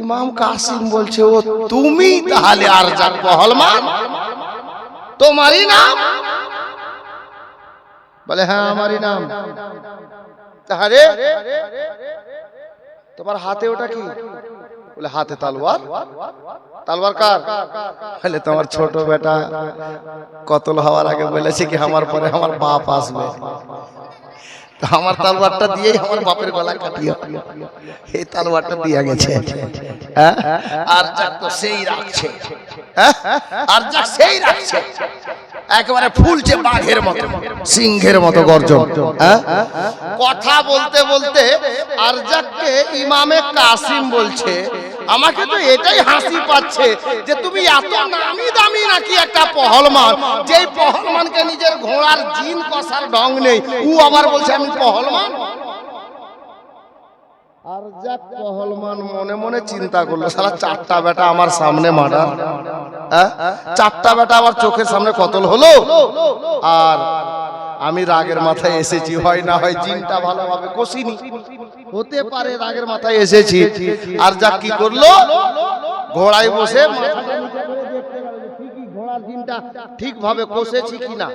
ইমাম কাসিম বলছে ও তুমি তাহলে আরজাক পহলমান? তোমারই নাম? বলে হ্যাঁ আমারই নাম। আরে তোমার হাতে ওটা কি? বলে হাতে তালওয়ার। তালওয়ার কার? বলে তোমার ছোট বেটা কতল হওয়ার আগে বলেছে কি আমার পরে আমার বাপ আসবে, আমার তালওয়ারটা দিয়েই আমার বাপের গলা কাটিও। এই তালওয়ারটা দিয়ে গেছে। আর যাক তো সেই রাখছে, আর যাক সেই রাখছে, একেবারে ফুলছে বাঘের মতো, সিংহের মতো গর্জন। কথা বলতে বলতে আরজাককে ইমামে কাসিম বলছে, আমাকে তো এটাই হাসি পাচ্ছে যে তুমি এত নামি দামি নাকি একটা পহলমান, যেই পহলমানকে নিজের ঘোড়ার জিন কষার ঢং নেই, ও আবার বলছে আমি পহলমান। আরজাক পহলমান মনে মনে চিন্তা করলো, শালা চারটা বেটা আমার সামনে মার্ডার, চারটা বেটা আমার চোখের সামনে কতল হলো, আর আমি রাগের মাথায় এসেছি, হয় না হয় জিনটা ভালোভাবে কষিনি, হতে পারে রাগের মাথায় এসেছি। আর যা কি করলো, ঘোড়ায় বসে ঘোড়ার জিনটা ঠিকভাবে কষেছি কিনা,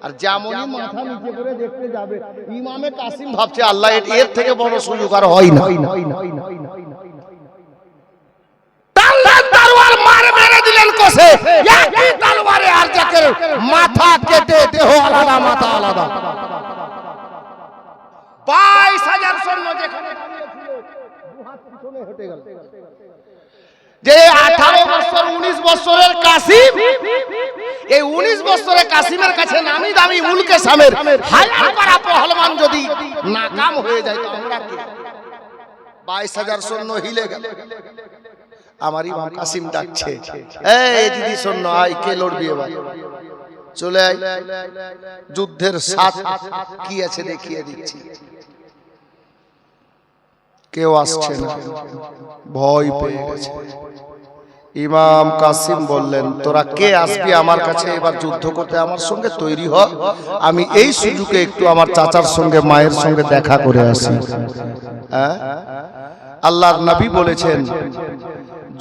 আর যেমনই মাথা নিচে করে দেখতে যাবে, ইমামে কাসিম ভাবছে আল্লাহ এর থেকে বড় সুযোগ আর হয় না। মাথা কেটে দেহ আলাদা, মাথা আলাদা। 22,000 সৈন্য যেখানে হেঁটে গেল। যে 18 বছর 19 বছরের কাসিম, এই 19 বছরের কাসিমের কাছে নামি দামি মুলকে সামের হায়ার করা পহলমান যদি নাকাম হয়ে যায় তো আমরা কি? 22,000 সৈন্য হিলে গেল। আমার ইমাম কাসিম ডাকছে, এই দিদি সৈন্য আয়, কে লড়বি এবার? চলে আয়, যুদ্ধের সাথ কি আছে দেখিয়ে দিচ্ছি। কেউ আসছে না, ভয় পেয়ে গেছে। ইমাম কাসিম বললেন, তোরা কে আসবি আমার কাছে এবার যুদ্ধ করতে? আমার সঙ্গে তৈরি হ, আমি এই সুযোগে একটু আমার চাচার সঙ্গে মায়ের সঙ্গে দেখা করে আসি। আল্লাহর নবী বলেছেন,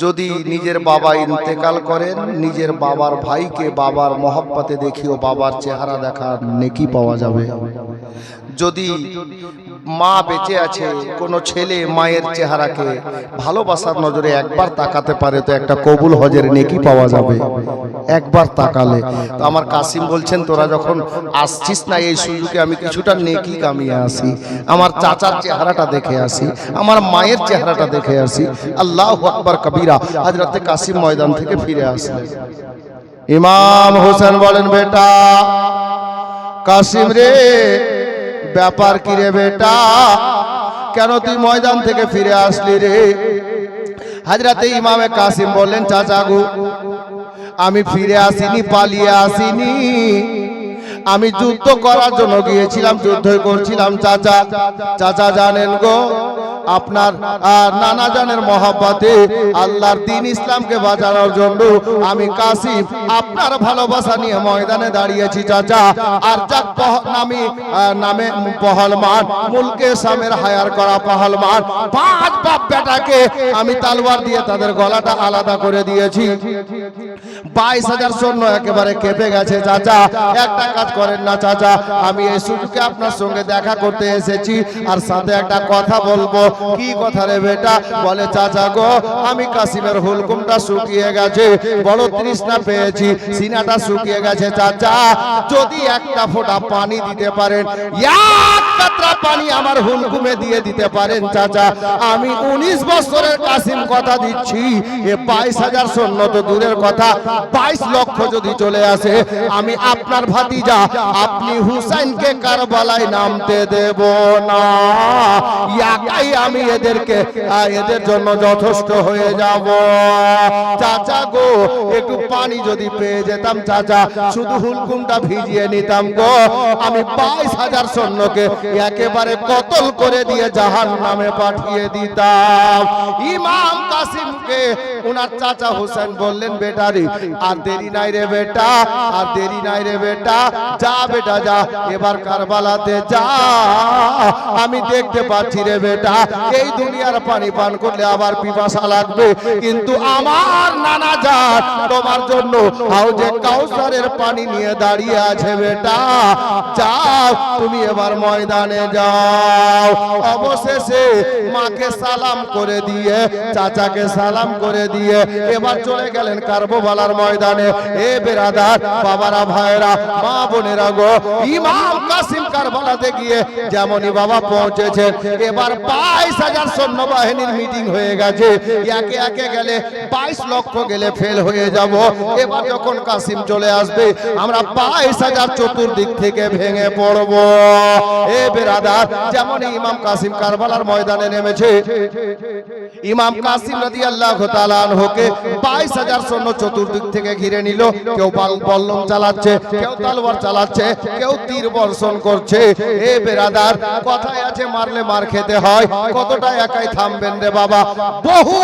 যদি নিজের বাবা ইন্তেকাল করেন, নিজের বাবার ভাইকে বাবার মহব্বতে দেখিও, বাবার চেহারা দেখার নেকি পাওয়া যাবে। যদি মা বেঁচে আছে, কোনো ছেলে মায়ের চেহারাকে ভালোবাসার নজরে একবার তাকাতে পারে তো একটা কবুল হজের নেকি পাওয়া যাবে, একবার তাকালে। তো আমার কাসিম বলছেন, তোরা যখন আসছিস না এই সুযোগে আমি কিছুটা নেকি কামিয়ে আসি, আমার চাচার চেহারাটা দেখে আসি, আমার মায়ের চেহারাটা দেখে আসি। আল্লাহু আকবার কবীরা। হযরতে কাসিম ময়দান থেকে ফিরে আসলেন। ইমাম হোসেন বলেন, বেটা কাসিম রে, ব্যাপার কি রে বেটা, কেন তুই ময়দান থেকে ফিরে আসলি রে? হযরতে ইমামে কাসিম বললেন, চাচা গো, আমি ফিরে আসিনি, পালিয়ে আসিনি, আমি যুদ্ধ করার জন্য গিয়েছিলাম, যুদ্ধ করছিলাম। চাচা, চাচা জানেন গো, আপনার নানা জানের মহব্বতে আল্লাহর দ্বীন ইসলামকে বাঁচানোর জন্য আমি কাসিম আপনার ভালোবাসা নিয়ে ময়দানে দাঁড়িয়েছি চাচা। আর যাক নামে পহলমান, মুলকে সামের হায়ার করা পহলমান 5 বাপ বেটাকে আমি তলোয়ার দিয়ে তাদের গলাটা আলাদা করে দিয়েছি। 22,000 সৈন্য একেবারে কেঁপে গেছে। চাচা একটা কাজ করেন না চাচা, আমি এই সুযোগে আপনার সঙ্গে দেখা করতে এসেছি, আর সাথে একটা কথা বলবো। কি কথা রে বেটা? বলে, চাচা গো, আমি কাসিমের হুলকুমটা শুকিয়ে গেছে, বড় তৃষ্ণা পেয়েছি, সিনাটা শুকিয়ে গেছে। চাচা যদি একটা ফোঁটা পানি দিতে পারেন, এক কাতরা পানি আমার হুলকুমে দিয়ে দিতে পারেন চাচা, আমি 19 বছরের কাসিম কথা দিচ্ছি, এ 22,000 সৈন্য তো দূরের কথা, 22 লক্ষ যদি চলে আসে, আমি আপনার ভাতিজা আপনি হুসাইনকে কারবালায় নামতে দেব না। একাই আমি এদের জন্য যথেষ্ট হয়ে যাব। চাচা গো, একটু পানি যদি পেয়ে যেতাম চাচা, শুধু হুলকুমটা ভিজিয়ে নিতাম গো, আমি 22,000 সৈন্যকে একেবারে কতল করে দিয়ে জাহান্নামে পাঠিয়ে দিতাম। ইমাম কাসিমকে ওনার চাচা হুসেন বললেন, বেটারি আর দেরি নাই রে বেটা, আর দেরি নাই রে বেটা, যা বেটা যা, এবার কারবালাতে যা, আমি দেখতে পাচ্ছি রে বেটা এই দুনিয়ার পানি পান করলে আবার পিপাসা লাগবে, কিন্তু আমার নানা জান তোমার জন্য হাউজে কাউসারের পানি নিয়ে দাঁড়িয়ে আছে বেটা, যাও তুমি এবার ময়দানে যাও। অবশেষে মাকে সালাম করে দিয়ে, চাচাকে সালাম করে দিয়ে এবার চলে গেলেন কারবালার ময়দানে। এ বেরাদার, বাবারা, ভাইরা, মা বোনেরা গো, ইমাম কাসিম কারবালাতে গিয়ে যেমনই বাবা পৌঁছেছেন, এবার 22,000 সৈন্যবাহিনীর মিটিং হয়ে গেছে। একে একে গেলে 22 লক্ষ গেলে ফেল হয়ে যাব। এবার যখন কাসিম চলে আসবে, আমরা 22,000 চতুর্দিক থেকে ভেঙে পড়ব। এ বেরাদার, যেমনই ইমাম কাসিম কারবালার ময়দানে নেমেছে, ইমাম কাসিম রাদিয়াল্লাহু তাআলা আনহুকে 22,000 সৈন্য চতুর্দিক থেকে ঘিরে নিল। কেউ বল্লম চালাচ্ছে, কেউ তলোয়ার চালাচ্ছে, কেউ তীর বর্ষণ করছে। এ বেরাদার, কথায় আছে মারলে মার খেতে হয়, কতটা একাই থামবেন রে বাবা। বহু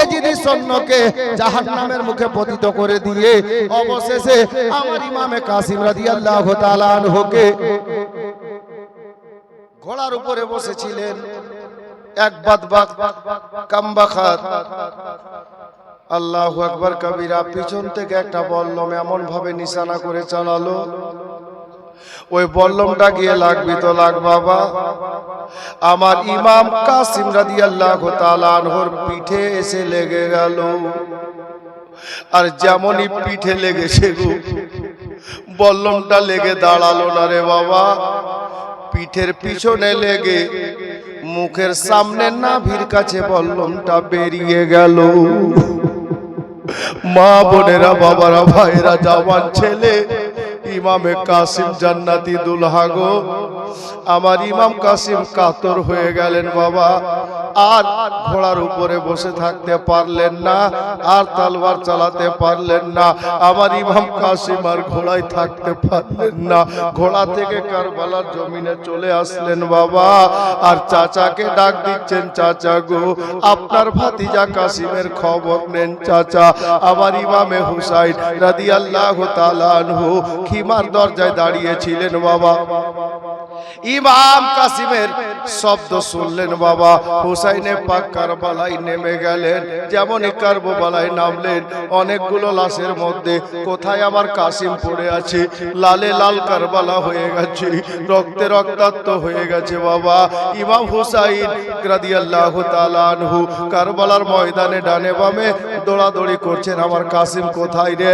এজিদি সৈন্যকে জাহান্নামের মুখে পতিত করে দিয়ে অবশেষে আমার ইমামে কাসিম রাদিয়াল্লাহু তাআলা আনহুকে ঘোড়ার উপরে বসেছিলেন, এক বাদবাক কামবাখাত, আল্লাহু আকবার কবিরা, পিছন থেকে একটা বল্লম এমন ভাবে নিশানা করে চালালো, ওই বল্লমটা গিয়ে লাগবি তো লাগ বাবা। আমার ইমাম কাসিম রাদিয়াল্লাহু তাআলা আনহুর পিঠে এসে লেগে গেল। আর যেমনই পিঠে লেগেছে গো, বল্লমটা লেগে দাঁড়ালো না রে বাবা, পিঠের পিছনে লেগে মুখের সামনে নাভির কাছে বল্লমটা বেরিয়ে গেল। মা বোনেরা, বাবারা, ভাইরা, জওয়ান ছেলে, ইমামে কাসিম জান্নাতি দুলহা গো, আমার ইমাম কাসিম কাতর হয়ে গেলেন বাবা। আর ঘোড়ার উপরে বসে থাকতে পারলেন না, আর তলোয়ার চালাতে পারলেন না। আমার ইমাম কাসিম আর ঘোড়ায় থাকতে পারলেন না, ঘোড়া থেকে কারবালার জমিনে চলে আসলেন বাবা। আর চাচাকে ডাক দিচ্ছেন, চাচা গো, আপনার ভাতিজা কাসিমের খবর নেন চাচা। আমার ইমামে হুসাইন রাদিয়াল্লাহু তাআলা আনহু খিমার দরজায় দাঁড়িয়েছিলেন বাবা। ইমাম কাসিমের শব্দ শুনলেন বাবা, হুসাইনে পাক কারবালায় নেমে গেলেন। যেমনই কারবালায় নামলেন, অনেকগুলো লাশের মধ্যে কোথায় আমার কাসিম পড়ে আছে, লালে লাল কারবালা হয়ে গেছে, রক্তে রক্তাক্ত হয়ে গেছে বাবা। ইমাম হুসাইন রাদিয়াল্লাহু তাআলা আনহু কারবালার ময়দানে ডানে বামে দৌড়াদৌড়ি করছেন, আমার কাসিম কোথায় রে,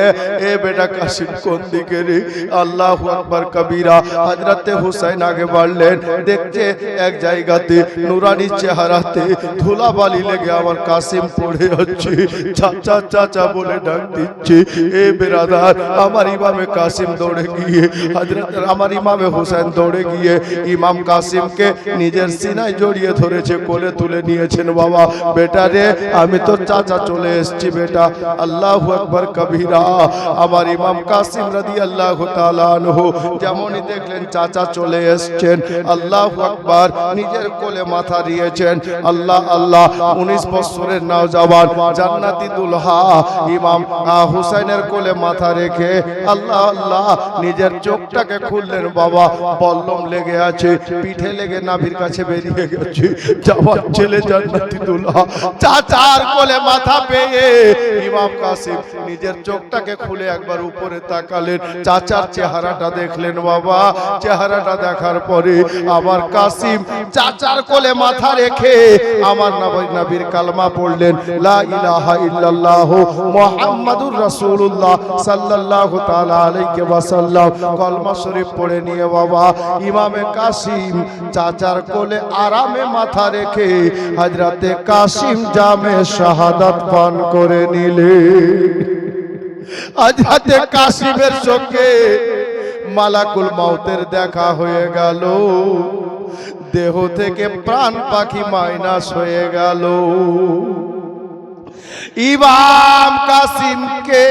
এ বেটা কাসিম কোন দিকে রে। আল্লাহু আকবার কবিরা। হযরতে হুসাইন আগে বাড়লেন, দেখছে এক জায়গাতে নুরানি চেহারাতে ধুলাবালি লেগে আমার কাসিম পড়ে আছে। চাচা চাচা বলে ডাক দিচ্ছে। এ বেরাদার, আমার ইমামে কাসিম দৌড়ে গিয়ে, হযরত আমার ইমামে হুসাইন দৌড়ে গিয়ে ইমাম কাসিমকে নিজের সিনায় জড়িয়ে ধরেছে, কোলে তুলে নিয়েছেন বাবা। বেটা রে, আমি তোর চাচা চলে এসেছি বেটা। আল্লাহু আকবার কবিরা। আমার ইমাম কাসিম রাদিয়াল্লাহু তাআলা আনহু যেমনই দেখলেন চাচা চলে এসেছেন, আল্লাহু আকবার, নিজের কোলে মাথা দিয়েছেন। আল্লাহ আল্লাহ, 19 বছরের নওজওয়ান জান্নাতি দুলহা ইমাম হুসাইনের কোলে মাথা রেখে আল্লাহ আল্লাহ নিজের চোখটাকে খুললেন বাবা। বল্লম লেগে আছে, পিঠে লেগে নাভির কাছে বেরিয়ে গেছে। জওয়ান ছেলে জান্নাতি দুলহা চাচার কোলে মাথা পেয়ে ইমাম কাসিম নিজের চোখটাকে খুলে একবার উপরে তাকালেন, চাচার চেহারাটা দেখলেন বাবা। চেহারাটা দেখার পরে আমার কাসিম চাচার কোলে মাথা রেখে আমার নবীর কালমা পড়লেন, লা ইলাহা ইল্লাল্লাহ মুহাম্মাদুর রাসূলুল্লাহ সাল্লাল্লাহু তাআলা আলাইহি ওয়াসাল্লাম কলমা শরীফ পড়ে নিয়ে বাবা ইমামে কাসিম চাচার কোলে আরামে মাথা রেখে হযরতে কাসিম জামে শাহাদাত পান করে নিলেন। হযরতে কাসিমের সঙ্গে মালাকুল মউতের দেখা হয়ে গেল, দেহ থেকে প্রাণ পাখি মাইনাস হয়ে গেল। ইমাম কাসিমকে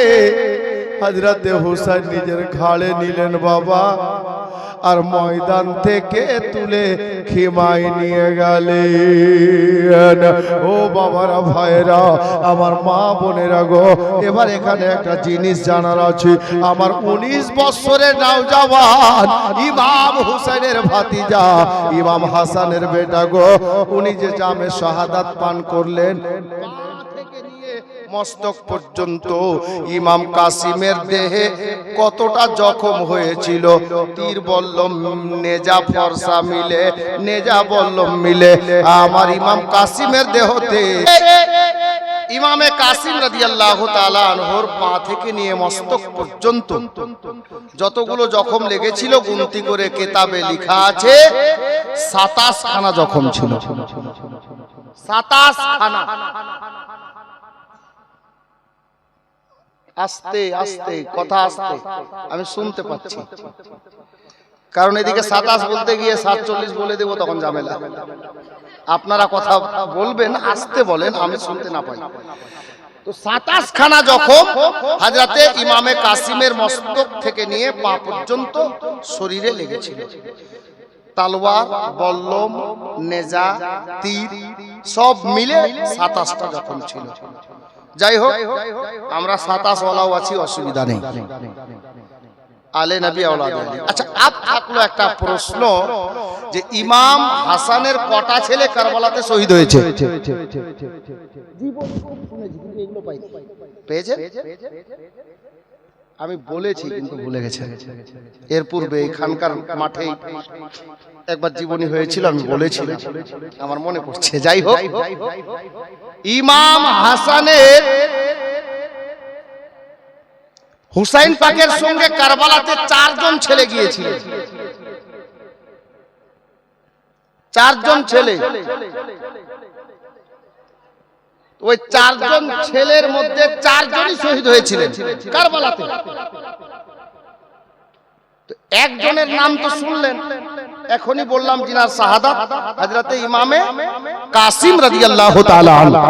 হযরতে হুসাইন নিজের ঘাড়ে নিলেন বাবা। আর ময়দান থেকে তুলে খিমায় নিয়ে গেলেন। ও বাবারা, ভাইরা, আমার মা বোনেরা গো, এবার এখানে একটা জিনিস জানার আছে। আমার 19 বছরের নওজওয়ান ইমাম হুসাইনের ভাতিজা ইমাম হাসানের বেটা গো, উনি যে জামে শাহাদাত পান করলেন, মস্তক পর্যন্ত ইমাম কাসিমের দেহে কতটা জখম হয়েছিল, তীর বল্লম নেজা ফরসা মিলে, নেজা বল্লম মিলে আমার ইমাম কাসিমের দেহতে, ইমামে কাসিম রাদিয়াল্লাহু তাআলা আনহুর পা থেকে নিয়ে মস্তক পর্যন্ত যতগুলো জখম লেগেছিল গুনতি করে কেতাবে লেখা আছে 27 খানা জখম ছিল। 27 খানা। আস্তে আস্তে কথা, আস্তে আমি শুনতে পাচ্ছি, কারণ এদিকে 27 বলতে গিয়ে 47 বলে দেব, তখন ঝামেলা। আপনারা কথা বলবেন, আস্তে বলেন, আমি শুনতে না পাই। তো 27 খানা জখম হযরতে ইমামে কাসিমের মস্তক থেকে নিয়ে পা পর্যন্ত শরীরে লেগেছিল। তলোয়ার, বল্লম, নেজা, তীর সব মিলে 27টা জখম ছিল। যাই হোক, আমরা 27 ওয়ালাও আছি, অসুবিধা নেই। আলে নবী আওলাদ আলী। আচ্ছা, আপ থাকলো একটা প্রশ্ন যে ইমাম হাসানের কটা ছেলে কারবালাতে শহীদ হয়েছে? পেয়েছে? আমি বলেছি কিন্তু ভুলে গেছে। এর পূর্বে এখানকার মাঠে একবার জীবনী হয়েছিল, আমি বলেছিলাম, আমার মনে পড়ছে। যাই হোক, ইমাম হাসানের হুসাইন পাকের সঙ্গে কারবালাতে 4 জন ছেলে গিয়েছিল। 4 জন ছেলে। ওই 4 জন ছেলের মধ্যে 4 জনই শহীদ হয়েছিলেন কারবালাতে। একজনের নাম তো শুনলেন, এখনই বললাম, জিনার শাহাদাত হযরতে ইমামে কাসিম রাদিয়াল্লাহু তাআলা আনহু।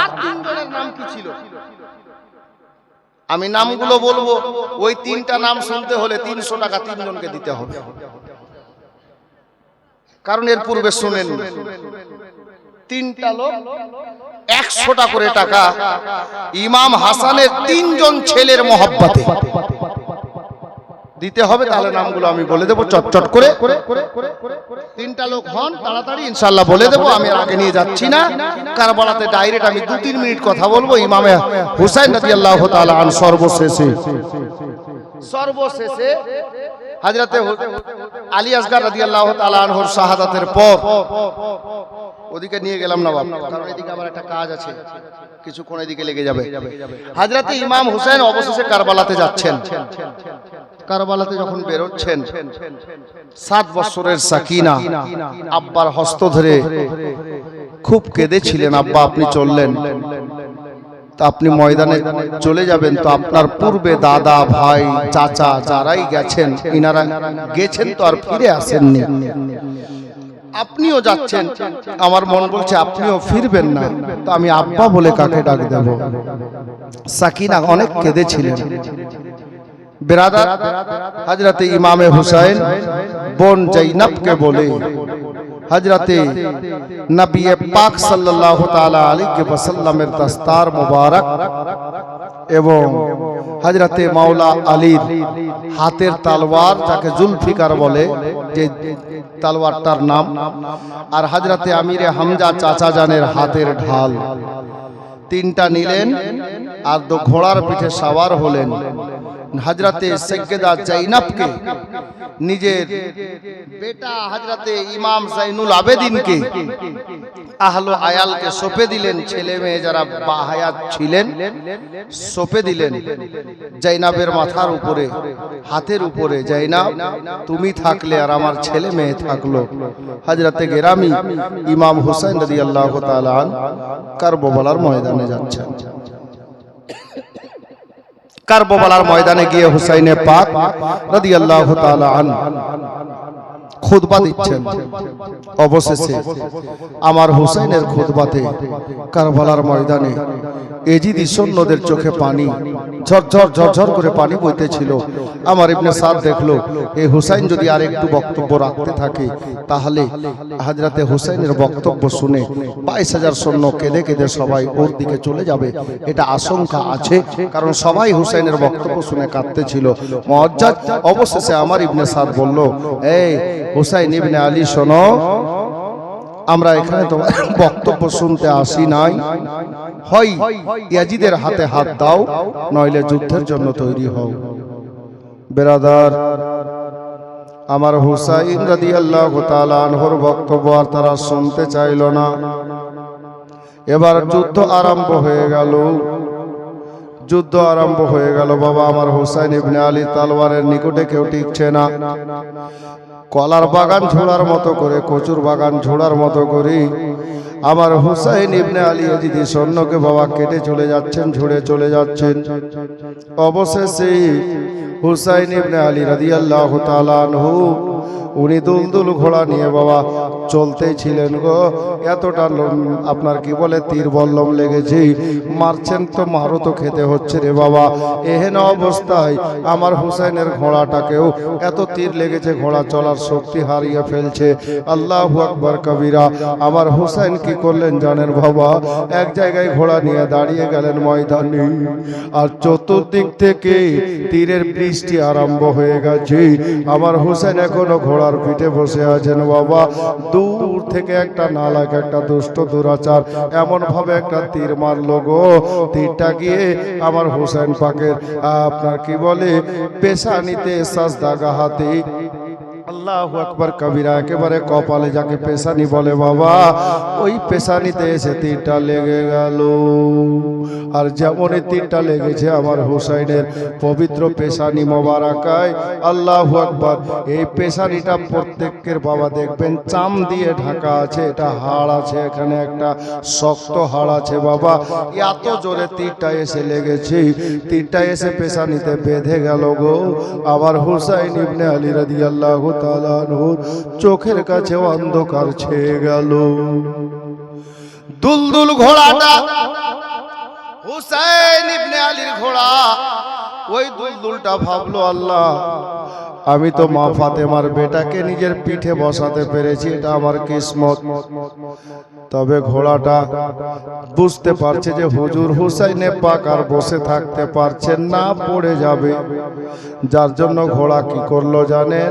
আর 3 জনের নাম কি ছিল? আমি নামগুলো বলবো, ওই 3টা নাম শুনতে হলে 300 টাকা 3 জনকে দিতে হবে, কারণ এর পূর্বে শুনেন 3টা লোক 100টা করে টাকা ইমাম হাসানের 3 জন ছেলের মহব্বতে দিতে হবে। তাহলে নামগুলো আমি বলে দেবো চটচট করে। 3টা লোক হন, তাড়াতাড়ি ইনশাআল্লাহ বলে দেবো। আমি আগে নিয়ে যাচ্ছি না, কারবালাতে ডাইরেক্ট আমি 2-3 মিনিট কথা বলবো। ইমামে হুসাইন রাদিয়াল্লাহু তাআলা আন সর্বশেষে হযরতে আলী আসগর রাদিয়াল্লাহু তাআলা আনহুর শাহাদাতের পর, ওদিকে নিয়ে গেলাম না বাবা, কারণ এদিকে আমার একটা কাজ আছে, কিছুক্ষণ এদিকে লেগে যাবে। হযরতে ইমাম হুসাইন অবশেষে কারবালাতে যাচ্ছেন। কারবালাতে যখন বেরোচ্ছেন, 7 বছরের সাকিনা আব্বার হস্ত ধরে খুব কেঁদেছিলেন। আব্বা, আপনি চললেন, তা আপনি ময়দানে চলে যাবেন, তো আপনার পূর্বে দাদা, ভাই, চাচা যারাই গেছেন, ইনারা গেছেন তো আর ফিরে আসেননি, আপনিও যাচ্ছেন। আমার মন বলছে আপনিও ফিরবেন না, তো আমি আব্বা বলে কাকে ডাক দেব? সাকিনা অনেক কেঁদেছিলেন। বিরাদার, হযরতে ইমামে হুসাইন বোন জাইনাবকে বলে হযরতে নবী পাক সাল্লাল্লাহু তাআলা আলাইহি ওয়াসাল্লামের দস্তার মুবারক এবং হযরতে মাওলা আলীর হাতের তলোয়ার, যাকে জুলফিকার বলে, যে তলোয়ারটার নাম, আর হযরতে আমিরে হামজা চাচা জানের হাতের ঢাল, 3টা নিলেন আর 2 ঘোড়ার পিঠে সওয়ার হলেন। হযরতে সৈয়দা জাইনাবকে, নিজের বেটা হযরতে ইমাম জাইনুল আবেদিনকে, আহলো আয়ালকে সঁপে দিলেন। ছেলে মেয়ে যারা বাহায়াত ছিলেন সঁপে দিলেন জাইনাবের মাথার উপরে, হাতের উপরে। জাইনাব, তুমি থাকলে আর আমার ছেলে মেয়ে থাকলো। হযরতে গেরামি ইমাম হুসাইন রাদিয়াল্লাহু তাআলা আন কারবালার ময়দানে যাচ্ছেন। কারবালার ময়দানে গিয়ে হুসাইনে পাক রাদিয়াল্লাহু তাআলা আন খুতবা দিচ্ছেন। অবশেষে আমার হুসাইনের খুতবাতে কারবালার ময়দানে এজিদি সৈন্যদের চোখে পানি ঝরঝর ঝরঝর করে পানি বইতেছিল। আমার ইবনে সাদ দেখলো এই হুসাইন যদি আর একটু বক্তব্য রাখতে থাকে তাহলে হযরতে হুসাইনের বক্তব্য শুনে 22,000 সৈন্য কেঁদে কেঁদে সবাই ওর দিকে চলে যাবে, এটা আশঙ্কা আছে, কারণ সবাই হুসাইনের বক্তব্য শুনে কাঁদতেছিল। মুআজ্জাজ অবশেষে আমার ইবনে সাদ বলল, এই হুসাইন ইবনে আলী শোনো, আমরা এখানে তোমার বক্তব্য শুনতে আসি নাই, হয় ইয়াজিদের হাতে হাত দাও নইলে যুদ্ধের জন্য তৈরি হও। বেরাদার, আমার হুসাইন রাদিয়াল্লাহু তাআলা আনহুর বক্তব্য আর তারা শুনতে চাইল না। এবার যুদ্ধ আরম্ভ হয়ে গেল। যুদ্ধ আরম্ভ হয়ে গেল। বাবা আমার হুসাইন ইবনে আলী তলোয়ারের নিকটে কেউ টিকছে না। কলার বাগান ঝোড়ার মতো করে, কচুর বাগান ঝোড়ার মতো করে আমার হুসাইন ইবনে আলী ইয়াজিদি সৈন্যকে বাবা কেটে চলে যাচ্ছেন, ঝুড়ে চলে যাচ্ছেন। অবশেষে হুসাইন ইবনে আলী রাদিয়াল্লাহু তাআলা আনহু উনি দুলদুল ঘোড়া নিয়ে বাবা চলতেই ছিলেন গো। এতটা আপনার কি বলে তীর বল্লম লেগেছে, মারছেন তো মারো তো খেতে হচ্ছে রে বাবা। এহেন অবস্থায় আমার হুসাইনের ঘোড়াটাকেও এত তীর লেগেছে, ঘোড়া চলার শক্তি হারিয়ে ফেলছে। আল্লাহু আকবার কবিরা। আমার হুসাইন কি করলেন জানেন বাবা, এক জায়গায় ঘোড়া নিয়ে দাঁড়িয়ে গেলেন ময়দানে, আর চতুর্দিক থেকে তীরের বৃষ্টি আরম্ভ হয়ে গেছে। আমার হুসাইন এখনো ঘোড়ার পিঠে বসে আছেন বাবা। দূর থেকে একটা নালাক, একটা দুষ্ট দুরাচার এমন ভাবে একটা তীর মারলো গো, তীরটা গিয়ে আমার হুসাইন পাকের আপনার কি বলে পেশানিতে সাজদাগাহাতে, আল্লাহু আকবার কবিরা, একেবারে কপালে যাকে পেশানি বলে বাবা, ওই পেশানিতে এসে তীরটা লেগে গেল। আর যেমনই তীরটা লেগেছে আমার হুসাইনের পবিত্র পেশানি মোবারকায়, আল্লাহু আকবার, এই পেশানিটা প্রত্যেকের বাবা দেখবেন চাম দিয়ে ঢাকা আছে, এটা হাড় আছে, এখানে একটা শক্ত হাড় আছে বাবা। এত জোরে তীরটা এসে লেগেছে, তীরটা এসে পেশানিতে বেঁধে গেল গো। আমার হুসাইন ইবনে আলী রাদিয়াল্লাহু তাআলা আনহুর চোখের কাছে অন্ধকার ছেয়ে গেল। দুলদুল ঘোড়াটা হুসাইন ইবনে আলীর ঘোড়া, ওই দুলদুলটা ভাবলো, আল্লাহ আমি তো মা ফাতেমার বেটাকে নিজের পিঠে বসাতে পেরেছি, এটা আমার কিসমত। তবে ঘোড়াটা বুঝতে পারছে যে হুজুর হুসাইনে পাক আর বসে থাকতে পারছেন না, পড়ে যাবে। যার জন্য ঘোড়া কি করলো জানেন,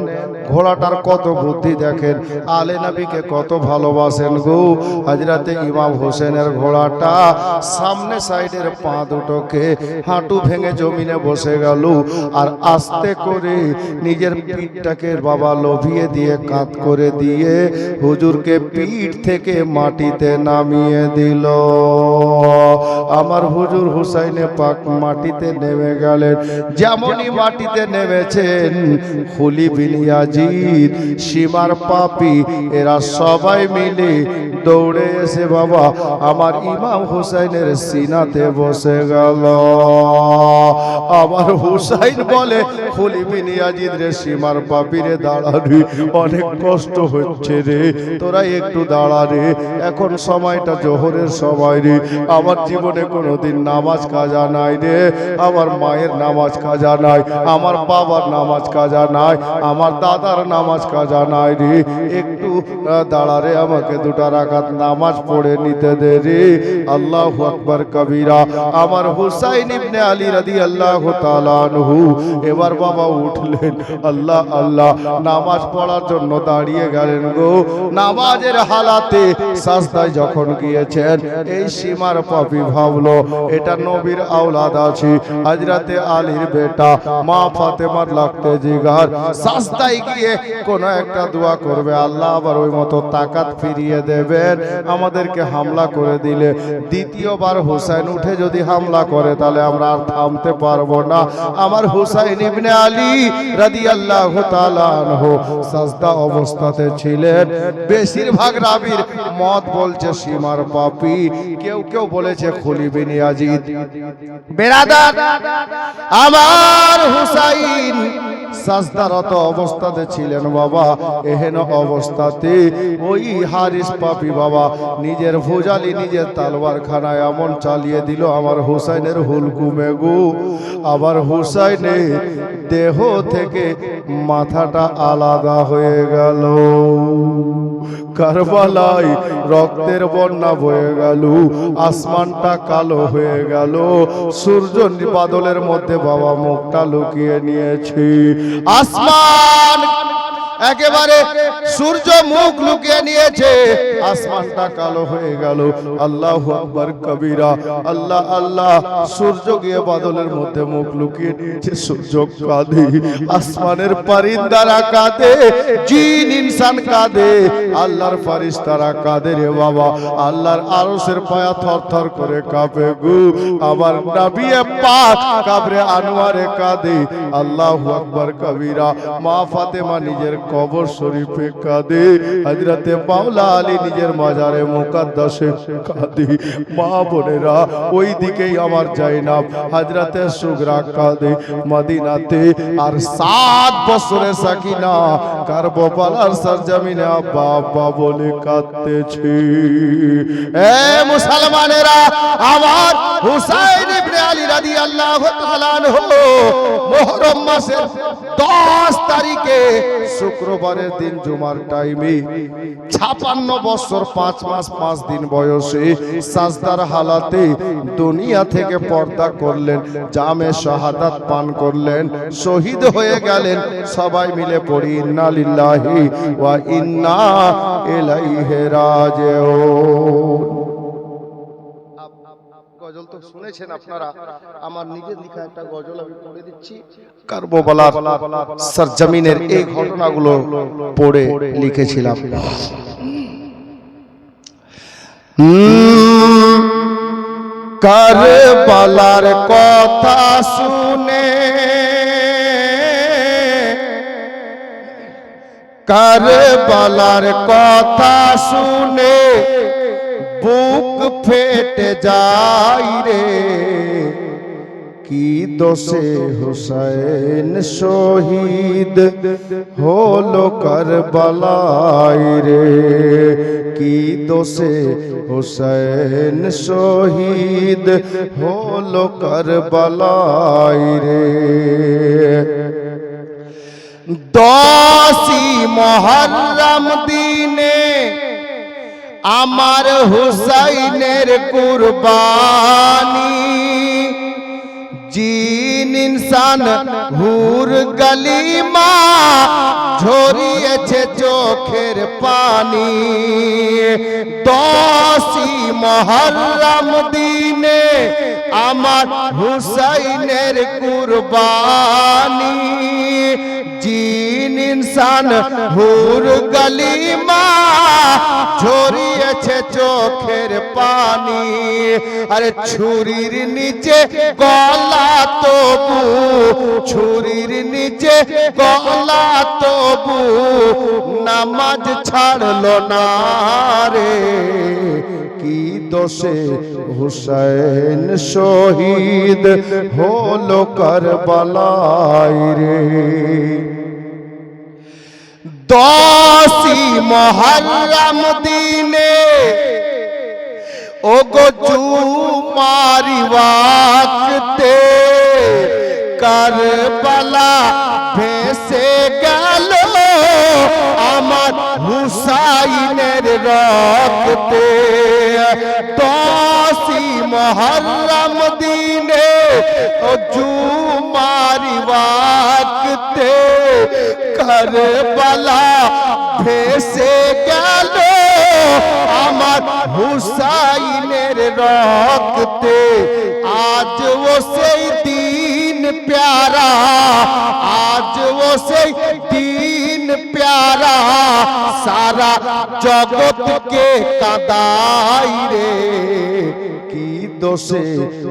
ঘোড়াটার কত বুদ্ধি দেখেন, আলে নবীকে কত ভালোবাসেন গো। হযরতে ইমাম হোসেনের ঘোড়াটা সামনে সাইডের পা দুটোকে হাঁটু ভেঙে জমিনে বসে গেল, আর আস্তে করে নিজের পিঠটাকে বাবা লোভিয়ে দিয়ে কাত করে দিয়ে হুজুরকে পিঠ থেকে মাটিতে নামিয়ে দিল। আমার হুজুর হুসাইনে পাক মাটিতে নেমে গেলেন। যেমনই মাটিতে নেমেছেন, খুলি বিন ইয়াজিদ, সীমার পাপী, এরা সবাই মিলে দৌড়ে এসে বাবা আমার ইমাম হুসাইনের সিনাতে বসে গেল। আমার হুসাইন বলে, খুলি বিন ইয়াজিদ রে, সীমার পাপী রে, দাঁড়া রে, অনেক কষ্ট হচ্ছে রে, তোরা একটু দাঁড়া রে, এখন সময়টা জোহরের সময় রে, আমার জীবনে কোনোদিন নামাজ কাজা নাই রে, আমার মায়ের নামাজ কাজা নাই, আমার বাবার নামাজ কাজা নাই, আমার দাদার নামাজ কাজা নাই রে, একটু দাঁড়া রে, আমাকে দুটা রাকাত নামাজ পড়ে নিতে দে রে। আল্লাহু আকবার কবিরা। আমার হুসাইন ইবনে আলী রাদিয়াল্লাহু তাআলা আনহু এবার বাবা উঠলেন, আল্লাহ আল্লাহ, নামাজ পড়ার জন্য দাঁড়িয়ে গেলেন গো। নামাজের হালাতে সাজদায় যখন গিয়েছেন, এই সীমার পাপী ভাবলো এটা নবীর আওলাদ আছে, হযরতে আলীর বেটা, মা ফাতেমার লাগতে জিগার, সাজদায় গিয়ে কোন একটা দোয়া করবে, আল্লাহ আবার ওই মতো তাকাত ফিরিয়ে দেবেন, আমাদেরকে হামলা করে দিলে দ্বিতীয়বার হুসাইন উঠে যদি হামলা করে তাহলে আমরা আর থামতে পারবো না। আমার হুসাইন ইবনে আলী রাদিয়াল্লাহু তাআলা আনহু সাজদা অবস্থাতে ছিলেন। বেশিরভাগ রাবীর মত বলছে সীমার পাপী, কেউ কেউ বলেছে খুলি বিন ইয়াজিদ। বেরাদার, আমার হুসাইন সাজদারত অবস্থাতে ছিলেন বাবা। এহেন অবস্থাতে ওই হারিস পাপী বাবা নিজের ভুজালি নিজের তালবার খানায় এমন চালিয়ে দিল আমার হুসাইনের হুলকুমে গো। আবার হুসাইনের দেহ থেকে মাথাটা আলাদা হয়ে গেল। কারবালায় রক্তের বন্যা বয়ে গেল, আসমানটা কালো হয়ে গেল, সূর্য বাদলের মধ্যে বাবা মুখটা লুকিয়ে নিয়েছে। আসমান একেবারে সূর্য মুখ লুকিয়ে নিয়েছে, আসমানটা কালো হয়ে গেল। আল্লাহু আকবার কবীরা, আল্লাহ আল্লাহ। সূর্য গিয়ে বাদলের মধ্যে মুখ লুকিয়ে নিয়েছে, সূর্য কাঁদে, আসমানের পরিন্দারা কাঁদে, জিন ইনসান কাঁদে, আল্লাহর ফেরেশতারা কাঁদে রে বাবা। আল্লাহর আরশের পায়া থরথর করে কাঁপে গো। আবার নবী পাক কবরে আনোয়ারে কাঁদে। আল্লাহু আকবার কবীরা। মা ফাতেমা নিজের কবর শরীফে কাঁদে, হযরতে মাওলা আলী নিজের মাজারে মুকাদ্দাসে কাঁদে। মা বোনেরা ওই দিকেই আমার জাইনাব হযরতে সুগরা কাঁদে মদিনাতে। আর 7 বছরের সাকিনা কারবালার সরজমিনে আব্বা আব্বা বলে কাঁদতেছে। এ মুসলমানেরা, আমার হুসাইন ইবনে আলী রাদিয়াল্লাহু তাআলা আনহু মুহররম মাসের 10 তারিখে শুক্রবারের দিন জুমার টাইমে 56 বছর 5 মাস 5 দিন বয়সে সাজদার হালাতে দুনিয়া থেকে পর্দা করলেন, জামে শাহাদাত পান করলেন, শহীদ হয়ে গেলেন। সবাই মিলে পড়ি ইন্না লিল্লাহি ওয়া ইন্না ইলাইহি রাজিউন। গজল তো শুনেছেন আপনারা, আমার নিজের লেখা একটা গজল আমি পড়ে দিচ্ছি। কারবালার সরজমিনের এই ঘটনাগুলো পড়ে লিখেছিলাম। কারবালার কথা শুনে, কারবালার কথা শুনে বুক ফেটে যায় রে। কি দোষে হুসাইন শহীদ হলো কারবালায় রে। কি দোষে হুসাইন শহীদ হলো কারবালায় রে। 10 মুহররম দিনে আমার হুসাইনের কুরবানি, জিন ইনসান হুর গলিমা ঝরিয়েছে চোখের পানি। 10 মুহররম দিনে আমার হুসাইনের কুরবানি, জিন ইনসান হুর গলিমা ঝরিয়েছে চোখের পানি। আরে ছুরির নিচে গলা তবু, ছুরির নিচে গলা তবু নামাজ ছাড়লো না রে। কি দোষে হুসাইন শহীদ হলো কারবালায় রে। 10 মুহররম দিনে ওগো জুমারি ওয়াক্তে কারবালা ভেসে গেল আমার হুসাইনের রক্তে। 10 মুহররম দিনে ও জুমারি ওয়াক্তে কারবালা ভেসে গেল আমার হুসাইনের রক্তে। আজ ও সেই দিন প্যারা, আজ ও সেই দিন প্যারা সারা জগৎকে কাঁদাই রে। কি দোষে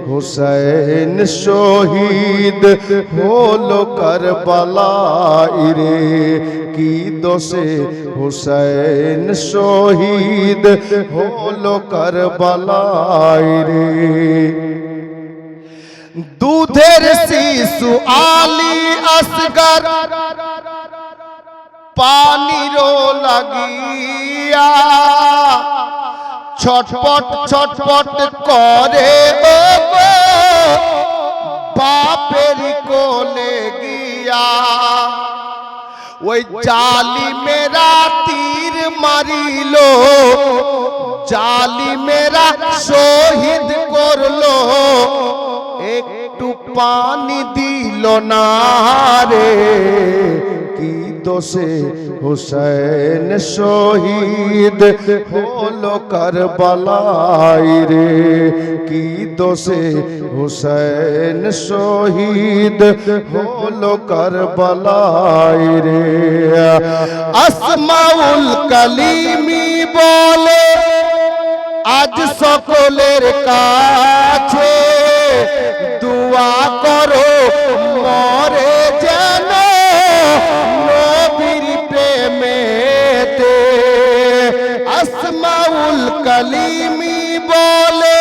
হুসাইন শহীদ হলো কারবালায় রে। কি দোষে হুসাইন শহীদ হলো কারবালায় রে। দুধের শিশু আলী আসগর পানিরও লাগিয়া ছটপট ছটপট করে ও গো বাপের কোলে গিয়া। ওই জালিমেরা তীর মারিল, জালিমেরা শহীদ করলো, একটু পানি দিল না রে। কি দোষে হুসেন শহীদ হলো কারবালায় রে। কি দোষে হুসেন শহীদ হলো কারবালায় রে। আসমাউল কালিমি বলে আজ সকলের কাছে দুয়া করো মরে যেন নবীর প্রেমেতে। আসমাউল কালিমি বলে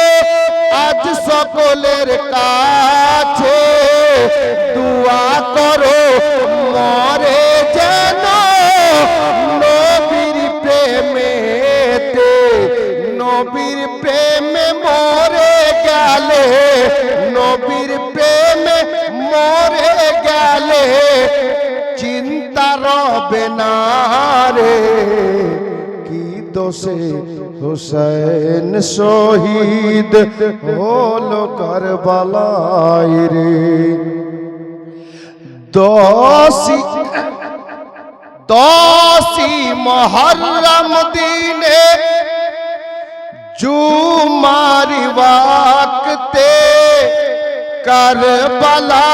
আজ সকলের কাছে দুয়া করো মরে যেন নবীর প্রেমেতে। নবীর প্রেমে মরে গেলে, নবীর প্রেমে মরে গেলে চিন্তা রবে না রে। কি দোষে হুসেন শহীদ হলো কারবালায় রে। দশই মুহররম দিনে जुमार वक्ते करबला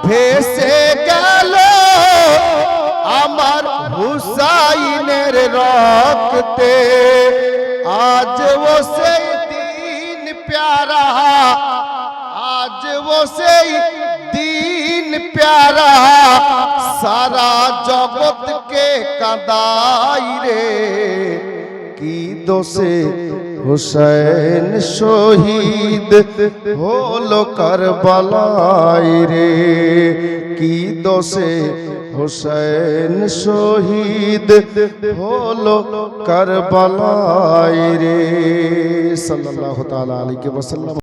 भेसे गেল আমার হুসাইনের রক্তে। আজ वो সেই দিন प्यारा, आज वो সেই দিন प्यारा सारा जगत के কাঁদাই রে। কি দোষে হুসেন শহীদ হলো কারবালায় রে। কি দোষে হুসেন শহীদ হলো কারবালায় রে। সাল্লাল্লাহু তাআলা আলাইহি ওয়াসাল্লাম।